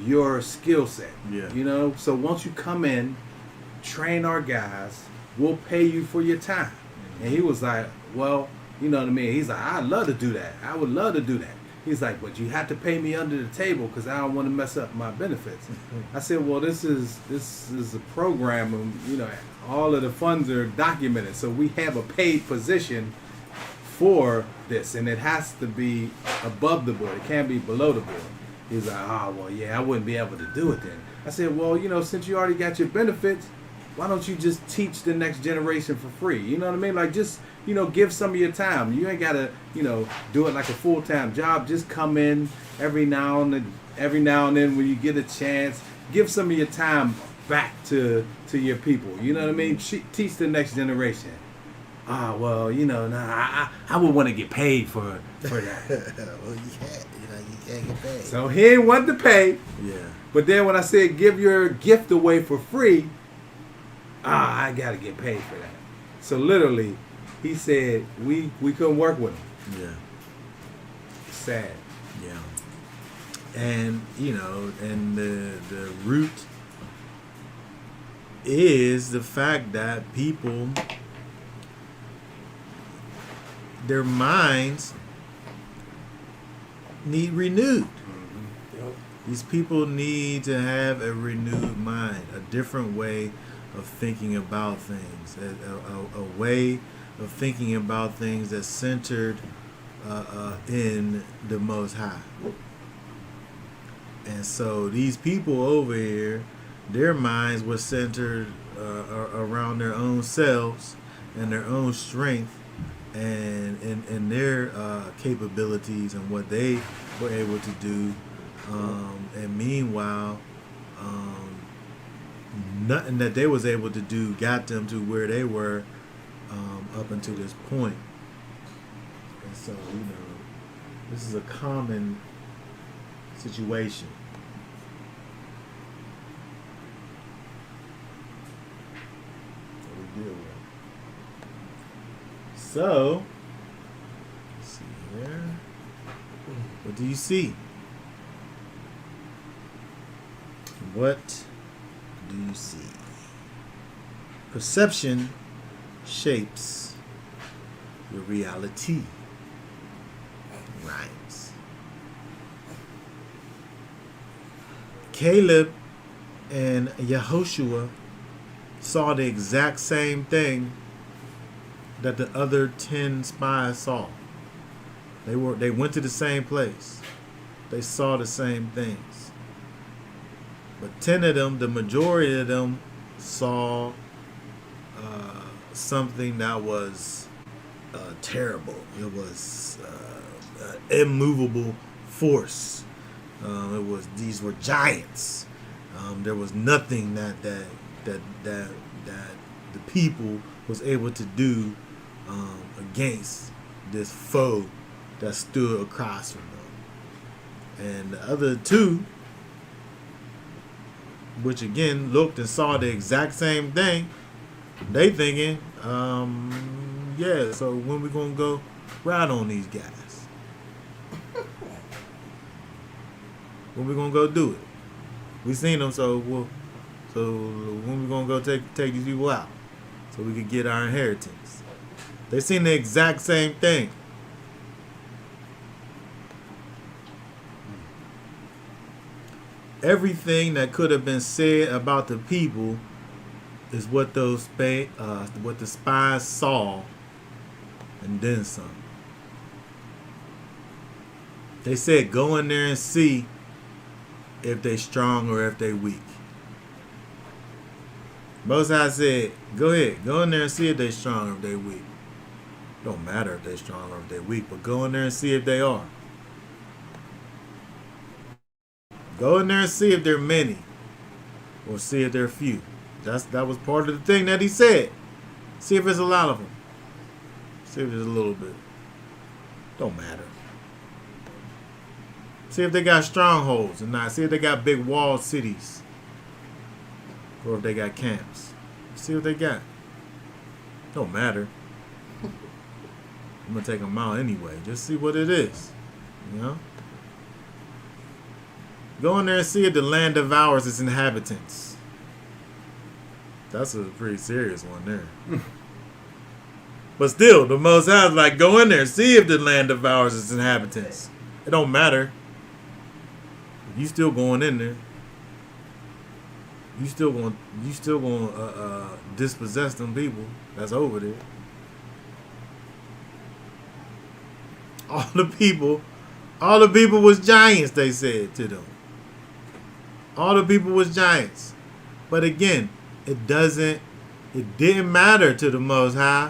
your skill set. Yeah. So once you come in, train our guys, we'll pay you for your time. And he was like, well, you know what I mean? He's like, I'd love to do that. I would love to do that. He's like, but you have to pay me under the table because I don't want to mess up my benefits. I said, well, this is a program, and all of the funds are documented, so we have a paid position for this, and it has to be above the board. It can't be below the board. He's like, well, yeah, I wouldn't be able to do it then. I said, well, since you already got your benefits, why don't you just teach the next generation for free? You know what I mean? Like, just, give some of your time. You ain't got to, do it like a full-time job. Just come in every now and then when you get a chance. Give some of your time back to your people. You know what I mean? Teach the next generation. I would want to get paid for that. Well, you can't get paid. So he ain't want to pay. Yeah. But then when I said give your gift away for free, I got to get paid for that. So literally, he said we couldn't work with him. Yeah. Sad. Yeah. And and the root is the fact that people, their minds need renewed. Yep. These people need to have a renewed mind, a different way of thinking about things, a way of thinking about things that's centered in the Most High. And so these people over here, their minds were centered around their own selves and their own strength and their capabilities and what they were able to do. And meanwhile, nothing that they was able to do got them to where they were up until this point. And so, this is a common situation. That we deal with. So, let's see here. What do you see? What do you see? Perception shapes your reality. Rhymes. Caleb and Yehoshua saw the exact same thing that the other 10 spies saw. They went to the same place. They saw the same things. But 10 of them, the majority of them, saw something that was terrible. It was immovable force. These were giants. There was nothing that the people was able to do against this foe that stood across from them. And the other two, which again looked and saw the exact same thing, they thinking, yeah, so when we gonna go ride on these guys? When we gonna go do it? We seen them, so when we gonna go take these people out so we could get our inheritance? They seen the exact same thing. Everything that could have been said about the people is what what the spies saw, and then some. They said, go in there and see if they strong or if they weak. Most High said, go ahead, go in there and see if they strong or if they weak. Don't matter if they strong or if they weak, but go in there and see if they are. Go in there and see if they're many or see if they're few. That was part of the thing that he said. See if there's a lot of them. See if there's a little bit. Don't matter. See if they got strongholds or not. See if they got big walled cities. Or if they got camps. See what they got. Don't matter. I'm going to take them out anyway. Just see what it is. You know? Go in there and see if the land devours its inhabitants. That's a pretty serious one there. But still, the Most High is like, go in there and see if the land devours its inhabitants. It don't matter. You still going in there. You still going to dispossess them people that's over there. All the people was giants, they said to them. All the people was giants. But again, it didn't matter to the Most High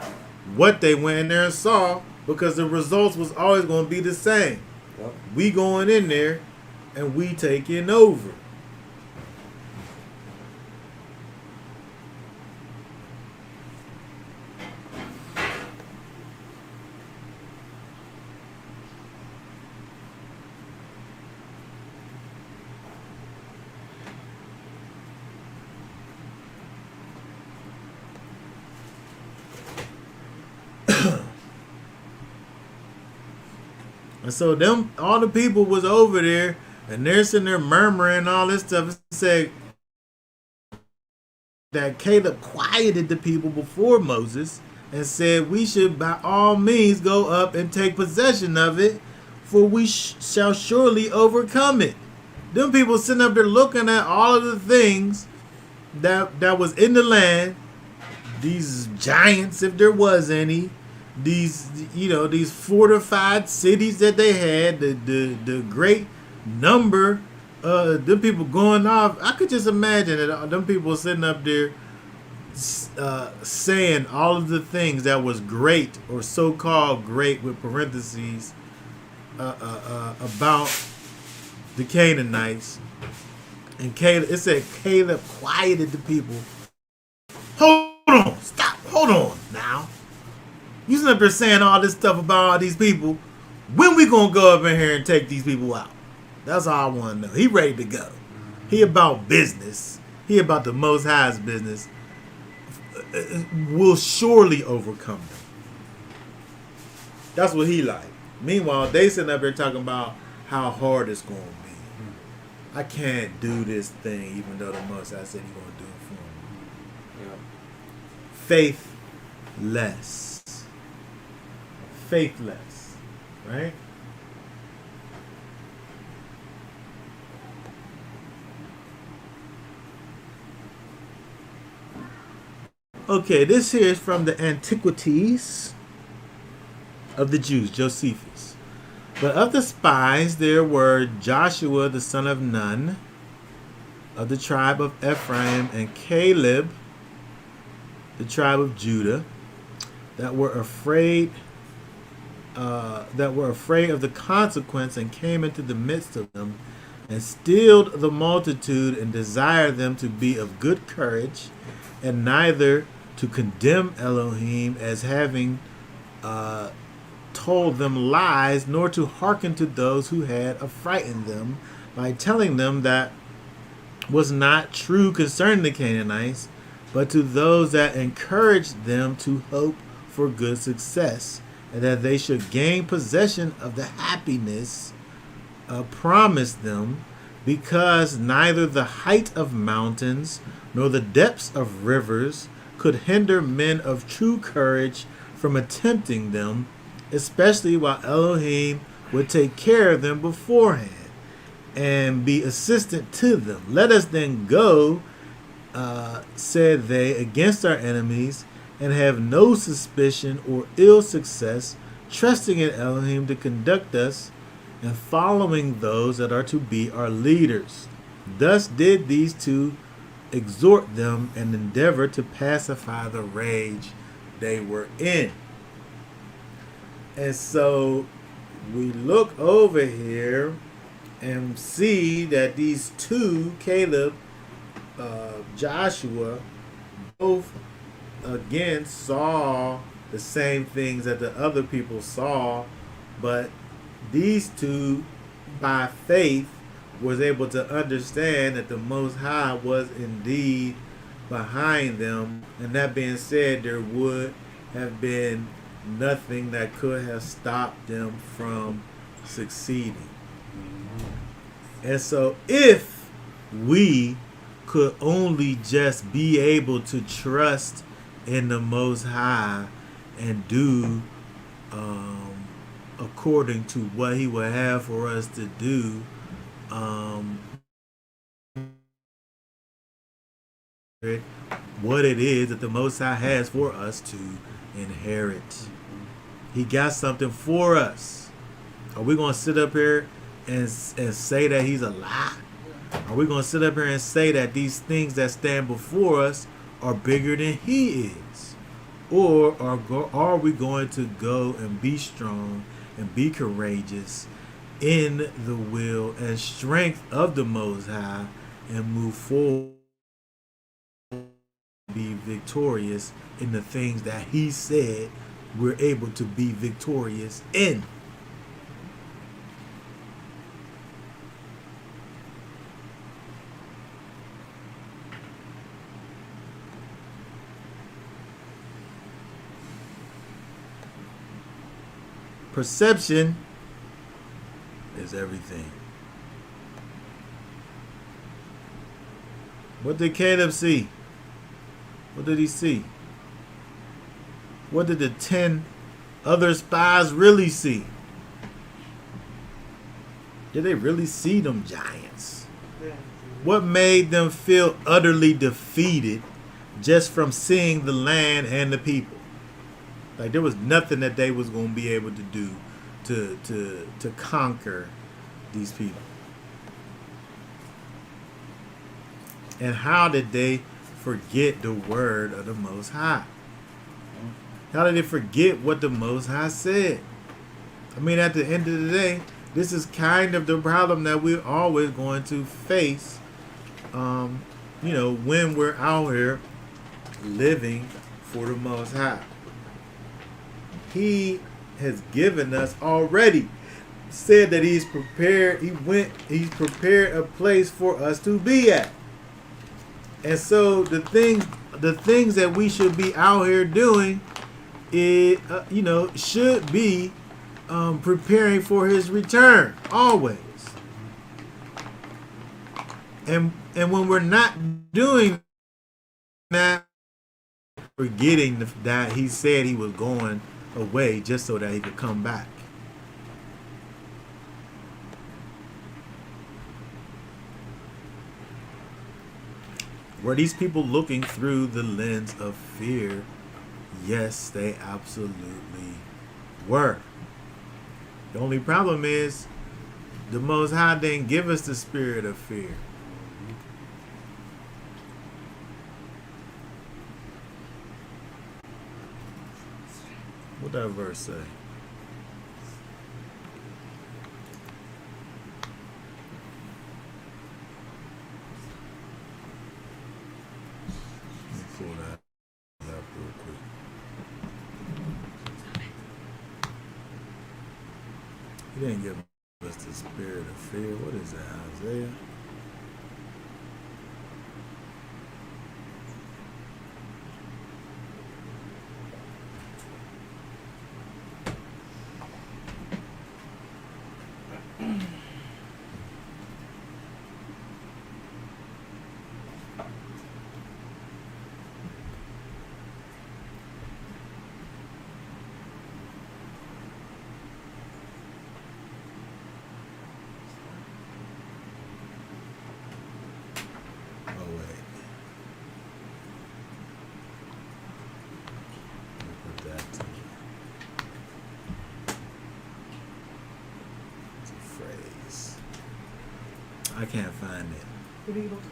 what they went in there and saw, because the results was always going to be the same. Yep. We going in there and we taking over. And so all the people was over there And they're sitting there murmuring all this stuff. It said that Caleb quieted the people before Moses and said, we should by all means go up and take possession of it, for we shall surely overcome it. Them people sitting up there looking at all of the things that was in the land, these giants, if there was any, these fortified cities that they had, the great number, them people going off. I could just imagine that them people sitting up there saying all of the things that was great or so-called great with parentheses about the Canaanites. And Caleb, it said Caleb quieted the people. Hold on, stop, hold on now. You sitting up there saying all this stuff about all these people. When we gonna go up in here and take these people out? That's all I want to know. He ready to go. He about business. He about the Most High's business. Will surely overcome them. That's what he like. Meanwhile, they sitting up here talking about how hard it's going to be. I can't do this thing, even though the Most High said He going to do it for me. Yeah. Faithless. Faithless. Right? Okay, this here is from the Antiquities of the Jews, Josephus. But of the spies there were Joshua the son of Nun, of the tribe of Ephraim, and Caleb, the tribe of Judah, that were afraid of the consequence, and came into the midst of them, and stilled the multitude, and desired them to be of good courage, and neither to condemn Elohim as having told them lies, nor to hearken to those who had affrighted them by telling them that was not true concerning the Canaanites, but to those that encouraged them to hope for good success, and that they should gain possession of the happiness promised them, because neither the height of mountains nor the depths of rivers could hinder men of true courage from attempting them, especially while Elohim would take care of them beforehand and be assistant to them. Let us then go, said they, against our enemies, and have no suspicion or ill success, trusting in Elohim to conduct us and following those that are to be our leaders. Thus did these two exhort them and endeavor to pacify the rage they were in. And so we look over here and see that these two, Caleb, Joshua, both again saw the same things that the other people saw, but these two, by faith, was able to understand that the Most High was indeed behind them. And that being said, there would have been nothing that could have stopped them from succeeding. And so if we could only just be able to trust in the Most High and do according to what He would have for us to do, what it is that the Most High has for us to inherit. He got something for us. Are we going to sit up here and say that He's a lie? Are we going to sit up here and say that these things that stand before us are bigger than He is? Or are we going to go and be strong and be courageous in the will and strength of the Most High and move forward, be victorious in the things that He said we're able to be victorious in? Perception is everything. What did Caleb see? What did he see? What did the 10 other spies really see? Did they really see them giants? Yeah. What made them feel utterly defeated just from seeing the land and the people? Like there was nothing that they was going to be able to do to conquer these people. And how did they forget the word of the Most High? How did they forget what the Most High said? I mean, at the end of the day, this is kind of the problem that we're always going to face, when we're out here living for the Most High. He has given us already, said that he's prepared, he's prepared a place for us to be at. And so the things that we should be out here doing is, should be preparing for his return always. And when we're not doing that, forgetting that he said he was going away just so that he could come back. Were these people looking through the lens of fear? Yes, they absolutely were. The only problem is the Most High didn't give us the spirit of fear. What that verse say? Let me pull that up real quick. He didn't give us the spirit of fear. What is that, Isaiah? I can't find it.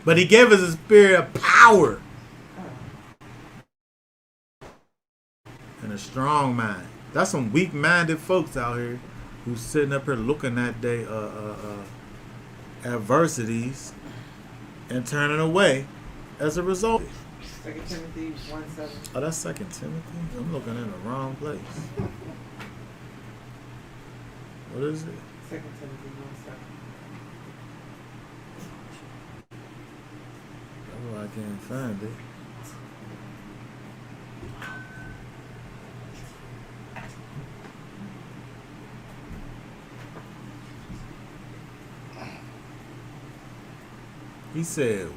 But he gave us a spirit of power and a strong mind. That's some weak-minded folks out here who's sitting up here looking at their adversities and turning away as a result. 2 Timothy 1:7. Oh, that's 2 Timothy? I'm looking in the wrong place. What is it? 2 Timothy 1:7. Oh, I can't find it. He said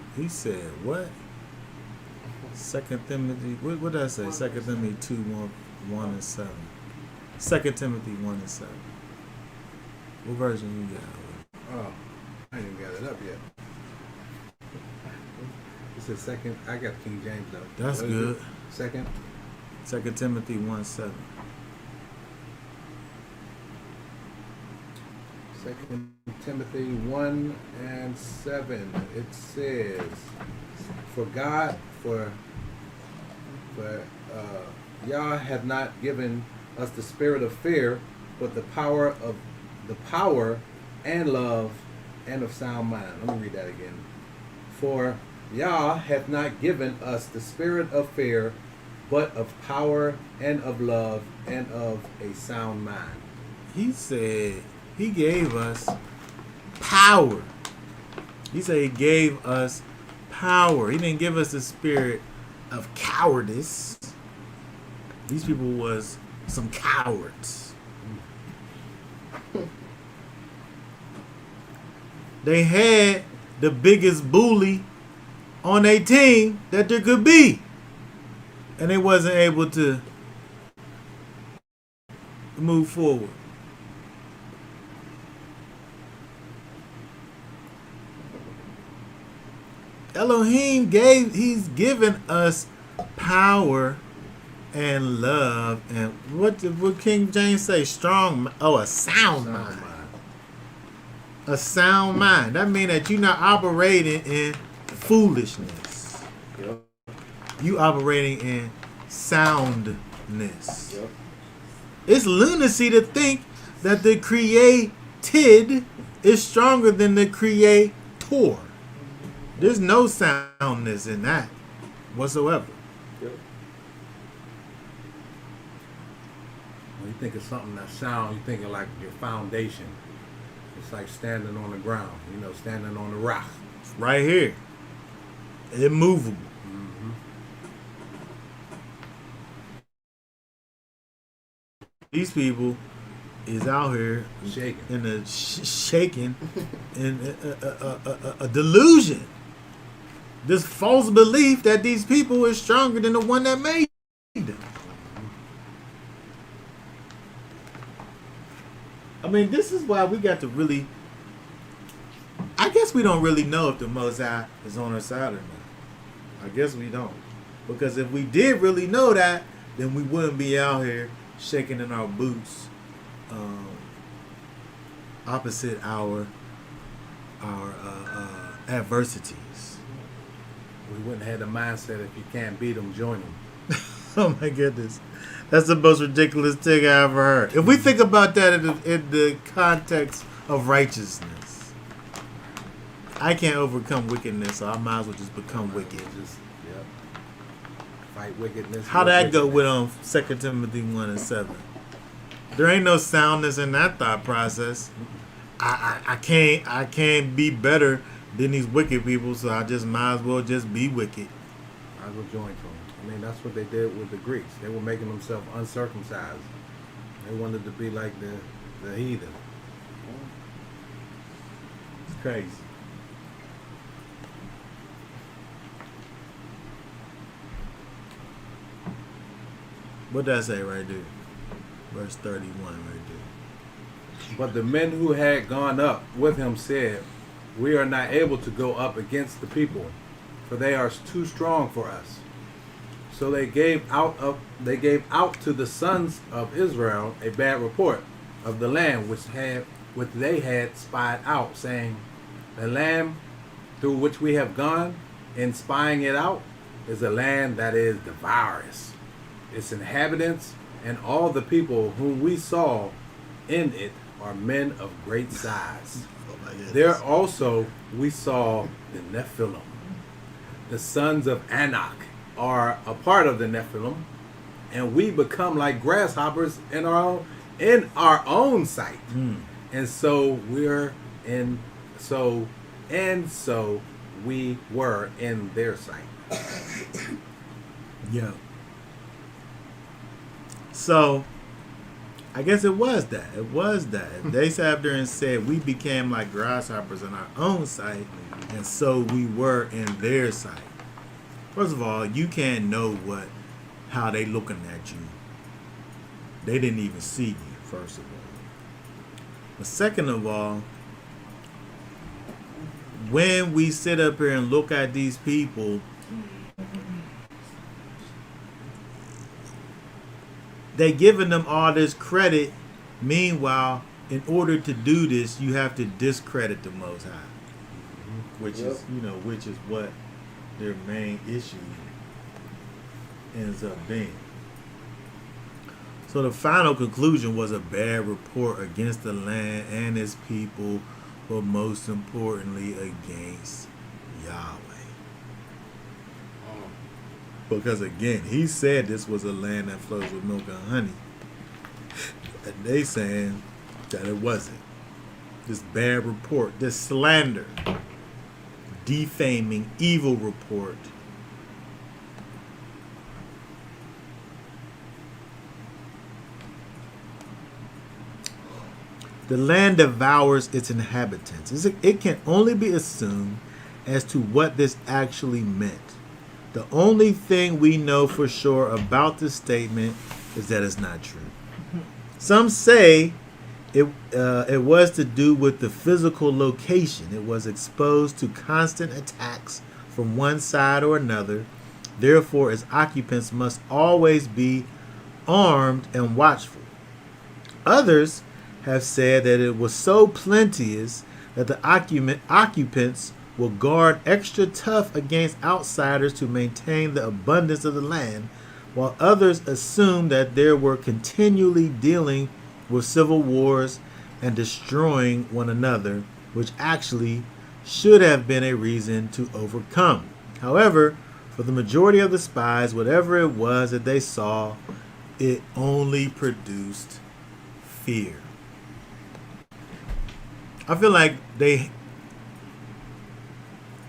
what? 2 Timothy, what did I say? 2 Timothy 2:1 and 7. 2 Timothy 1:7. What version you got? Oh, I ain't even got it up yet. It says second. I got King James though. That's good. Second. 2 Timothy 1:7. 2 Timothy 1:7. It says, "For Yah have not given us the spirit of fear, but the power and love and of sound mind." Let me read that again. "For Yah hath not given us the spirit of fear, but of power and of love and of a sound mind." He said he gave us power. He said he gave us power. He didn't give us the spirit of cowardice. These people was some cowards. They had the biggest bully on a team that there could be. And they wasn't able to move forward. Elohim he's given us power and love, and what King James say? Strong, a sound mind. A sound mind. That means that you're not operating in foolishness. Yep. You operating in soundness. Yep. It's lunacy to think that the created is stronger than the creator. There's no soundness in that whatsoever. Yep. When you think of something that sound, you think of like your foundation. It's like standing on the ground, standing on the rock. It's right here. Immovable. Mm-hmm. These people is out here Shaking. in a shaking in a delusion. This false belief that these people is stronger than the one that made them. I mean, this is why we got to really. I guess we don't really know if the Most High is on our side or not. I guess we don't. Because if we did really know that, then we wouldn't be out here shaking in our boots opposite our adversities. We wouldn't have the mindset if you can't beat them, join them. Oh my goodness. That's the most ridiculous thing I ever heard. If we think about that in the context of righteousness, I can't overcome wickedness, so I might as well just become wicked. Fight wickedness. How that go with 2 Timothy 1:7? There ain't no soundness in that thought process. I can't be better than these wicked people, so I just might as well just be wicked. I will join them. I mean, that's what they did with the Greeks. They were making themselves uncircumcised. They wanted to be like the heathen. It's crazy. What that say right there? Verse 31 right there. But the men who had gone up with him said, "We are not able to go up against the people, for they are too strong for us." So they gave out to the sons of Israel a bad report of the land which they had spied out, saying, "The land through which we have gone in spying it out is a land that is devourous. Its inhabitants and all the people whom we saw in it are men of great size. There also we saw the Nephilim. The sons of Anak are a part of the Nephilim, and we become like grasshoppers in our own sight. And so we were in their sight." Yeah. So, I guess it was that. They sat up there and said, we became like grasshoppers in our own sight, and so we were in their sight. First of all, you can't know how they looking at you. They didn't even see you, first of all. But second of all, when we sit up here and look at these people, they giving them all this credit. Meanwhile, in order to do this, you have to discredit the Most High, which is what their main issue ends up being. So the final conclusion was a bad report against the land and its people, but most importantly against Yahweh. Because again, he said this was a land that flows with milk and honey. And they saying that it wasn't. This bad report, this slander, defaming, evil report. The land devours its inhabitants. It can only be assumed as to what this actually meant. The only thing we know for sure about this statement is that it's not true. Some say it was to do with the physical location. It was exposed to constant attacks from one side or another. Therefore, its occupants must always be armed and watchful. Others have said that it was so plenteous that the occupants will guard extra tough against outsiders to maintain the abundance of the land, while others assume that they were continually dealing with civil wars and destroying one another, which actually should have been a reason to overcome. However, for the majority of the spies, whatever it was that they saw, it only produced fear. I feel like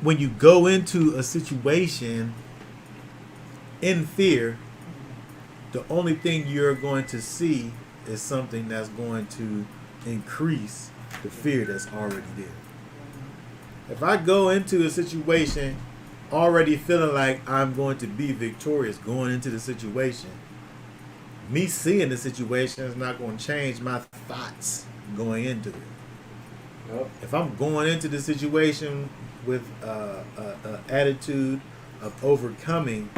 when you go into a situation in fear, the only thing you're going to see is something that's going to increase the fear that's already there. If I go into a situation already feeling like I'm going to be victorious going into the situation, me seeing the situation is not going to change my thoughts going into it. Yep. If I'm going into the situation with an attitude of overcoming,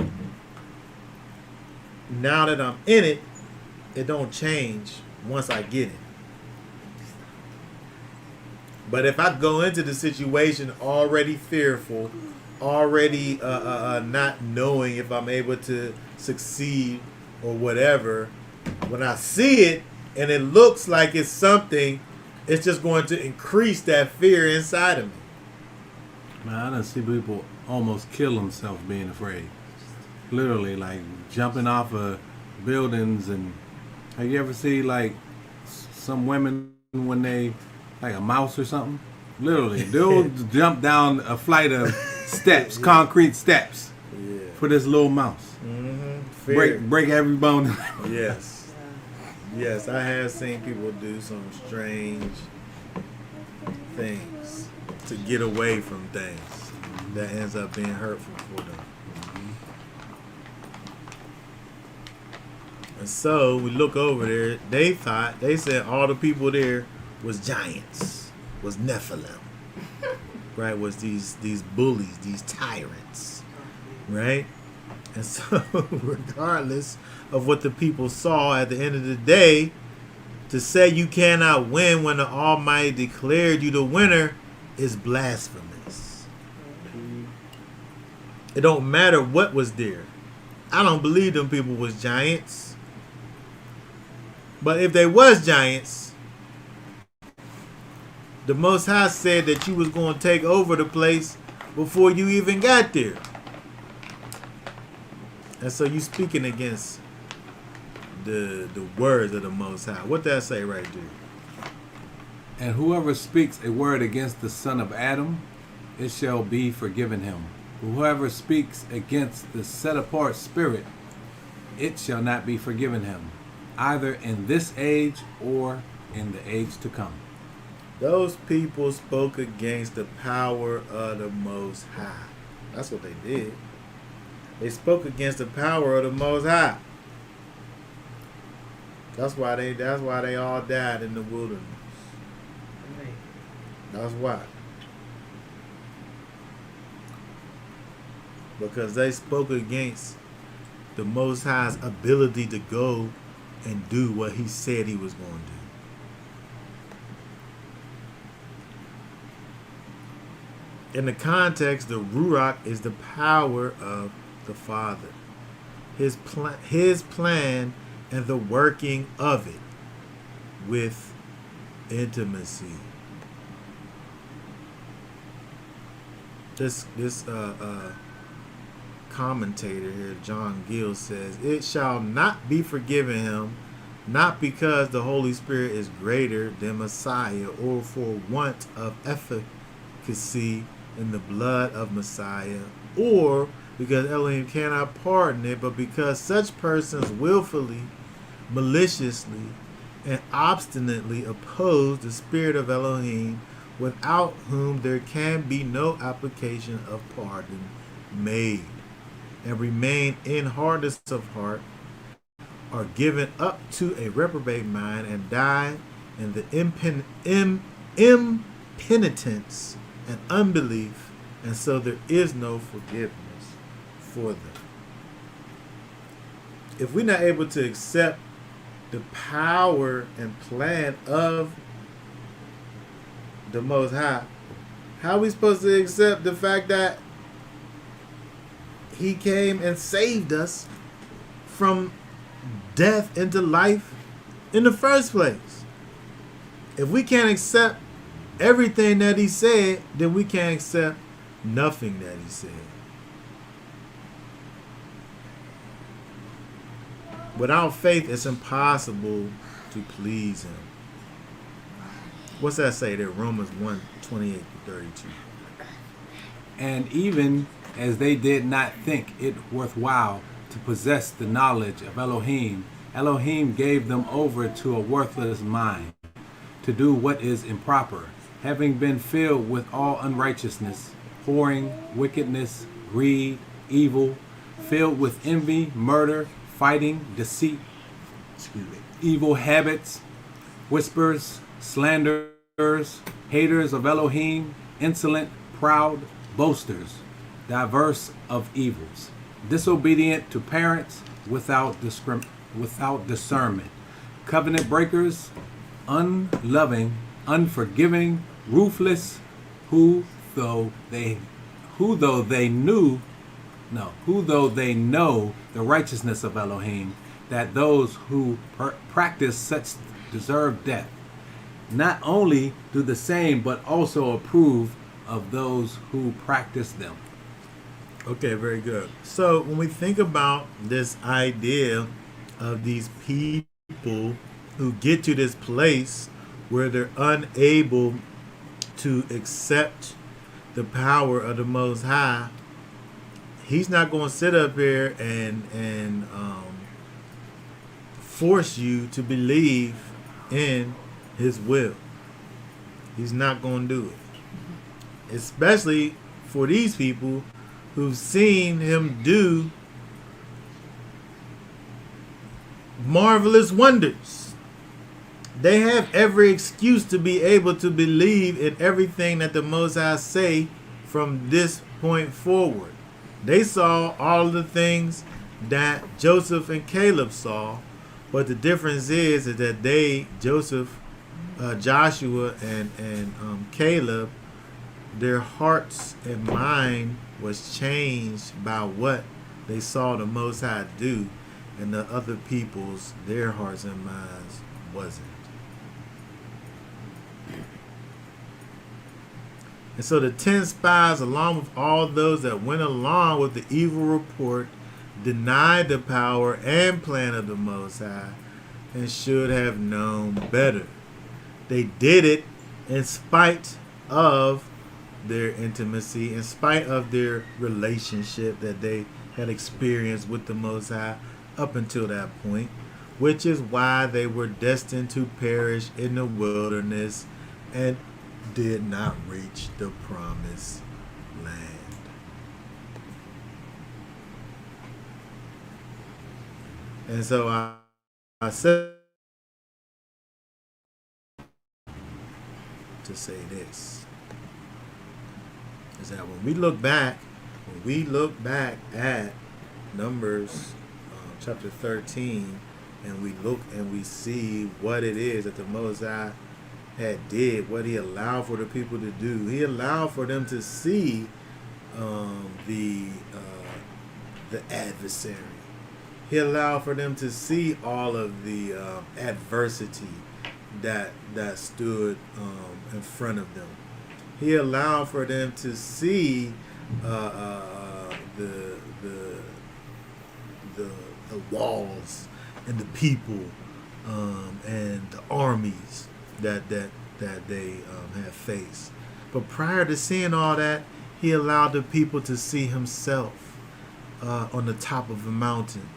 now that I'm in it, it don't change once I get it. But if I go into the situation already fearful, already not knowing if I'm able to succeed or whatever, when I see it and it looks like it's something, it's just going to increase that fear inside of me. Man, I done see people almost kill themselves being afraid. Literally, like jumping off of buildings. And have you ever see like some women when they like a mouse or something? Literally, they'll jump down a flight of steps, concrete steps, for this little mouse. Mm-hmm. Break every bone. Yes. Yes, I have seen people do some strange things to get away from things that ends up being hurtful for them. And so we look over there, they said all the people there was giants, was Nephilim, right? Was these bullies, these tyrants, right? And so regardless of what the people saw at the end of the day, to say you cannot win when the Almighty declared you the winner is blasphemous. It don't matter what was there. I don't believe them people was giants. But if they was giants, the Most High said that you was going to take over the place before you even got there. And so you speaking against the words of the Most High. What did I say right there? And whoever speaks a word against the son of Adam, it shall be forgiven him. Whoever speaks against the set apart spirit, it shall not be forgiven him, either in this age or in the age to come. Those people spoke against the power of the Most High. That's what they did. They spoke against the power of the Most High. That's why they all died in the wilderness. That's why. Because they spoke against the Most High's ability to go and do what he said he was going to do. In the context, the Ruach is the power of the Father. His plan and the working of it with intimacy. This commentator here, John Gill, says, it shall not be forgiven him, not because the Holy Spirit is greater than Messiah, or for want of efficacy in the blood of Messiah, or because Elohim cannot pardon it, but because such persons willfully, maliciously, and obstinately oppose the Spirit of Elohim, without whom there can be no application of pardon made, and remain in hardness of heart, are given up to a reprobate mind, and die in the impenitence and unbelief, and so there is no forgiveness for them. If we're not able to accept the power and plan of the Most High, how are we supposed to accept the fact that He came and saved us from death into life in the first place? If we can't accept everything that He said, then we can't accept nothing that He said. Without faith, it's impossible to please Him. What's that say there? Romans 1:28-32. And even as they did not think it worthwhile to possess the knowledge of Elohim, Elohim gave them over to a worthless mind, to do what is improper, having been filled with all unrighteousness, whoring, wickedness, greed, evil, filled with envy, murder, fighting, deceit, evil habits, whispers, slanderers, haters of Elohim, insolent, proud, boasters, diverse of evils, disobedient to parents, without discernment, covenant breakers, unloving, unforgiving, ruthless, who though they know the righteousness of Elohim, that those who practice such deserve death. Not only do the same, but also approve of those who practice them. Okay, very good. So when we think about this idea of these people who get to this place where they're unable to accept the power of the Most High, He's not going to sit up here and force you to believe in His will. He's not going to do it. Especially for these people who've seen Him do marvelous wonders. They have every excuse to be able to believe in everything that the Most High say from this point forward. They saw all the things that Joseph and Caleb saw, but the difference is that Joshua and Caleb, their hearts and mind was changed by what they saw the Most High do, and the other people's, their hearts and minds wasn't. And so the 10 spies, along with all those that went along with the evil report, denied the power and plan of the Most High and should have known better. They did it in spite of their intimacy, in spite of their relationship that they had experienced with the Most High up until that point, which is why they were destined to perish in the wilderness and did not reach the promised land. And so I said to say this, is that when we look back at Numbers chapter 13, and we look and we see what it is that the Most High had did, what He allowed for the people to do. He allowed for them to see the adversary. He allowed for them to see all of the adversity that stood in front of them. He allowed for them to see the walls and the people and the armies that they have faced. But prior to seeing all that, He allowed the people to see Himself on the top of a mountain.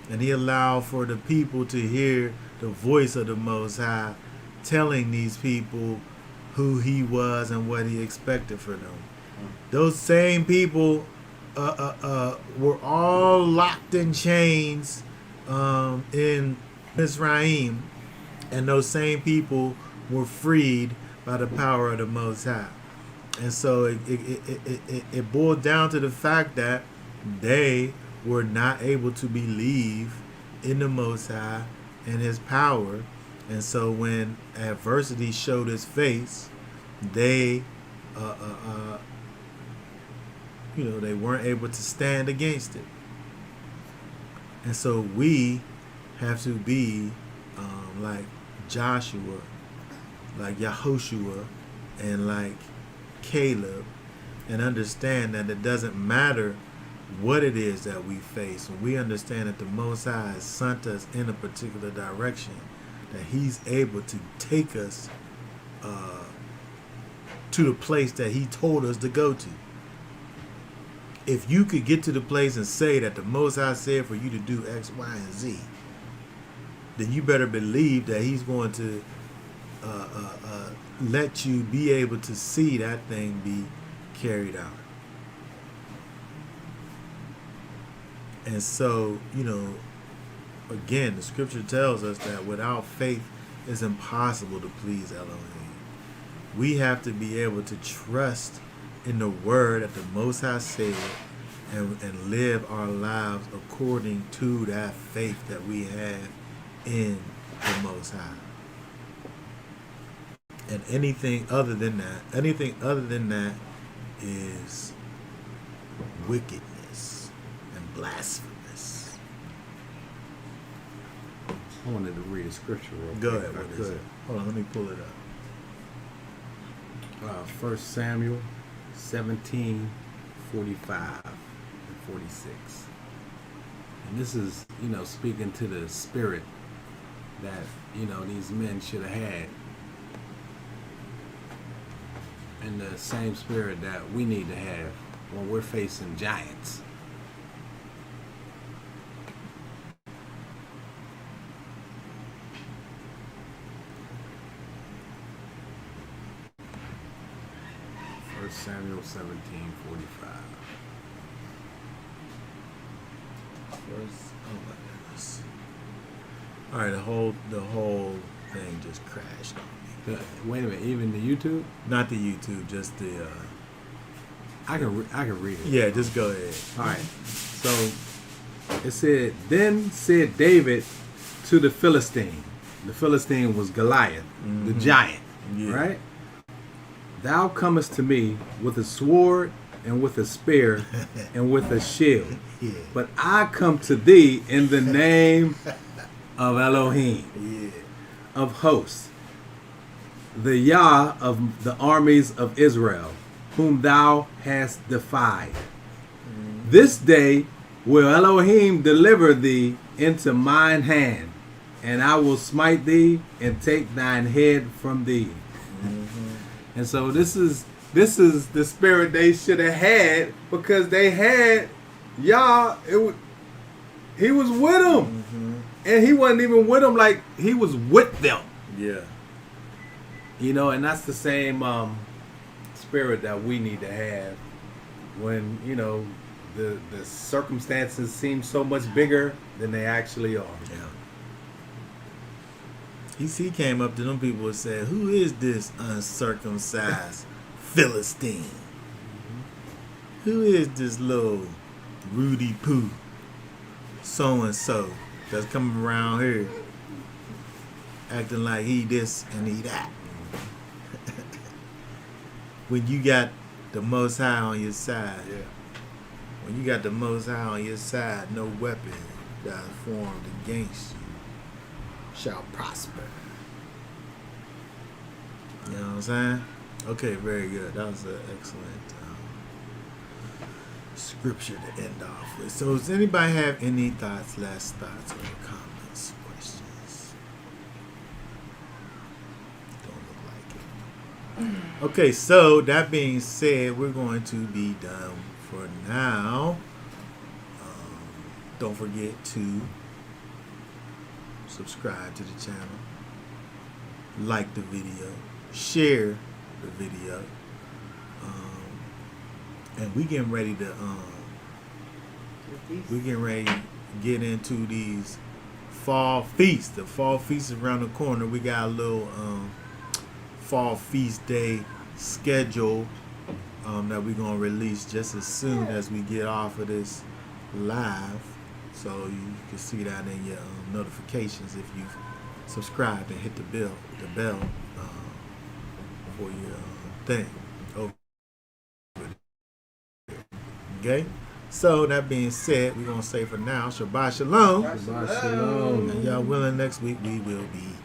And He allowed for the people to hear the voice of the Most High telling these people who he was and what he expected for them. Those same people were all locked in chains in Mizraim, and those same people were freed by the power of the Most High. And so it boiled down to the fact that they were not able to believe in the Most High and his power. And so when adversity showed its face, they they weren't able to stand against it. And so we have to be like Joshua, like Yahushua, and like Caleb, and understand that it doesn't matter what it is that we face. When we understand that the Most High has sent us in a particular direction, that he's able to take us to the place that he told us to go to. If you could get to the place and say that the Most High said for you to do X, Y, and Z, then you better believe that he's going to let you be able to see that thing be carried out. And so, again, the scripture tells us that without faith, it's impossible to please Elohim. We have to be able to trust in the word that the Most High said and live our lives according to that faith that we have in the Most High. And anything other than that is wickedness and blasphemous. I wanted to read a scripture real quick. Go ahead. If I What is could. it? Hold on, let me pull it up. 1 Samuel 17:45 and 46. And this is, speaking to the spirit that, these men should have had. And the same spirit that we need to have when we're facing giants. Samuel 17:45. First, oh my goodness! All right, the whole thing just crashed on me. Wait a minute, even the YouTube? Not the YouTube, just the. I can read it. Yeah, just go ahead. All right. So it said, then said David to the Philistine. The Philistine was Goliath, the giant, right? Thou comest to me with a sword and with a spear and with a shield. Yeah. But I come to thee in the name of Elohim, of hosts, the Yah of the armies of Israel, whom thou hast defied. This day will Elohim deliver thee into mine hand, and I will smite thee and take thine head from thee. And so this is the spirit they should have had, because they had Yah. He was with them, and he wasn't even with them, like he was with them. Yeah. And that's the same spirit that we need to have when the circumstances seem so much bigger than they actually are. Yeah. He came up to them people and said, "Who is this uncircumcised Philistine? Who is this little Rudy Poo so and so that's coming around here acting like he this and he that?" When you got the Most High on your side, when you got the Most High on your side, no weapon that is formed against you shall prosper. You know what I'm saying? Okay, very good. That was an excellent scripture to end off with. So does anybody have any thoughts, last thoughts, or comments, questions? Don't look like it. Okay, so that being said, we're going to be done for now. Don't forget to subscribe to the channel, like the video, share the video. And we getting ready to get into these fall feasts. The fall feast is around the corner. We got a little fall feast day schedule that we're gonna release just as soon as we get off of this live. So you can see that in your notifications if you've subscribed and hit the bell for your thing. Okay, so that being said, we're gonna say for now, Shabbat Shalom. Shabbat Shalom. And y'all willing, next week we will be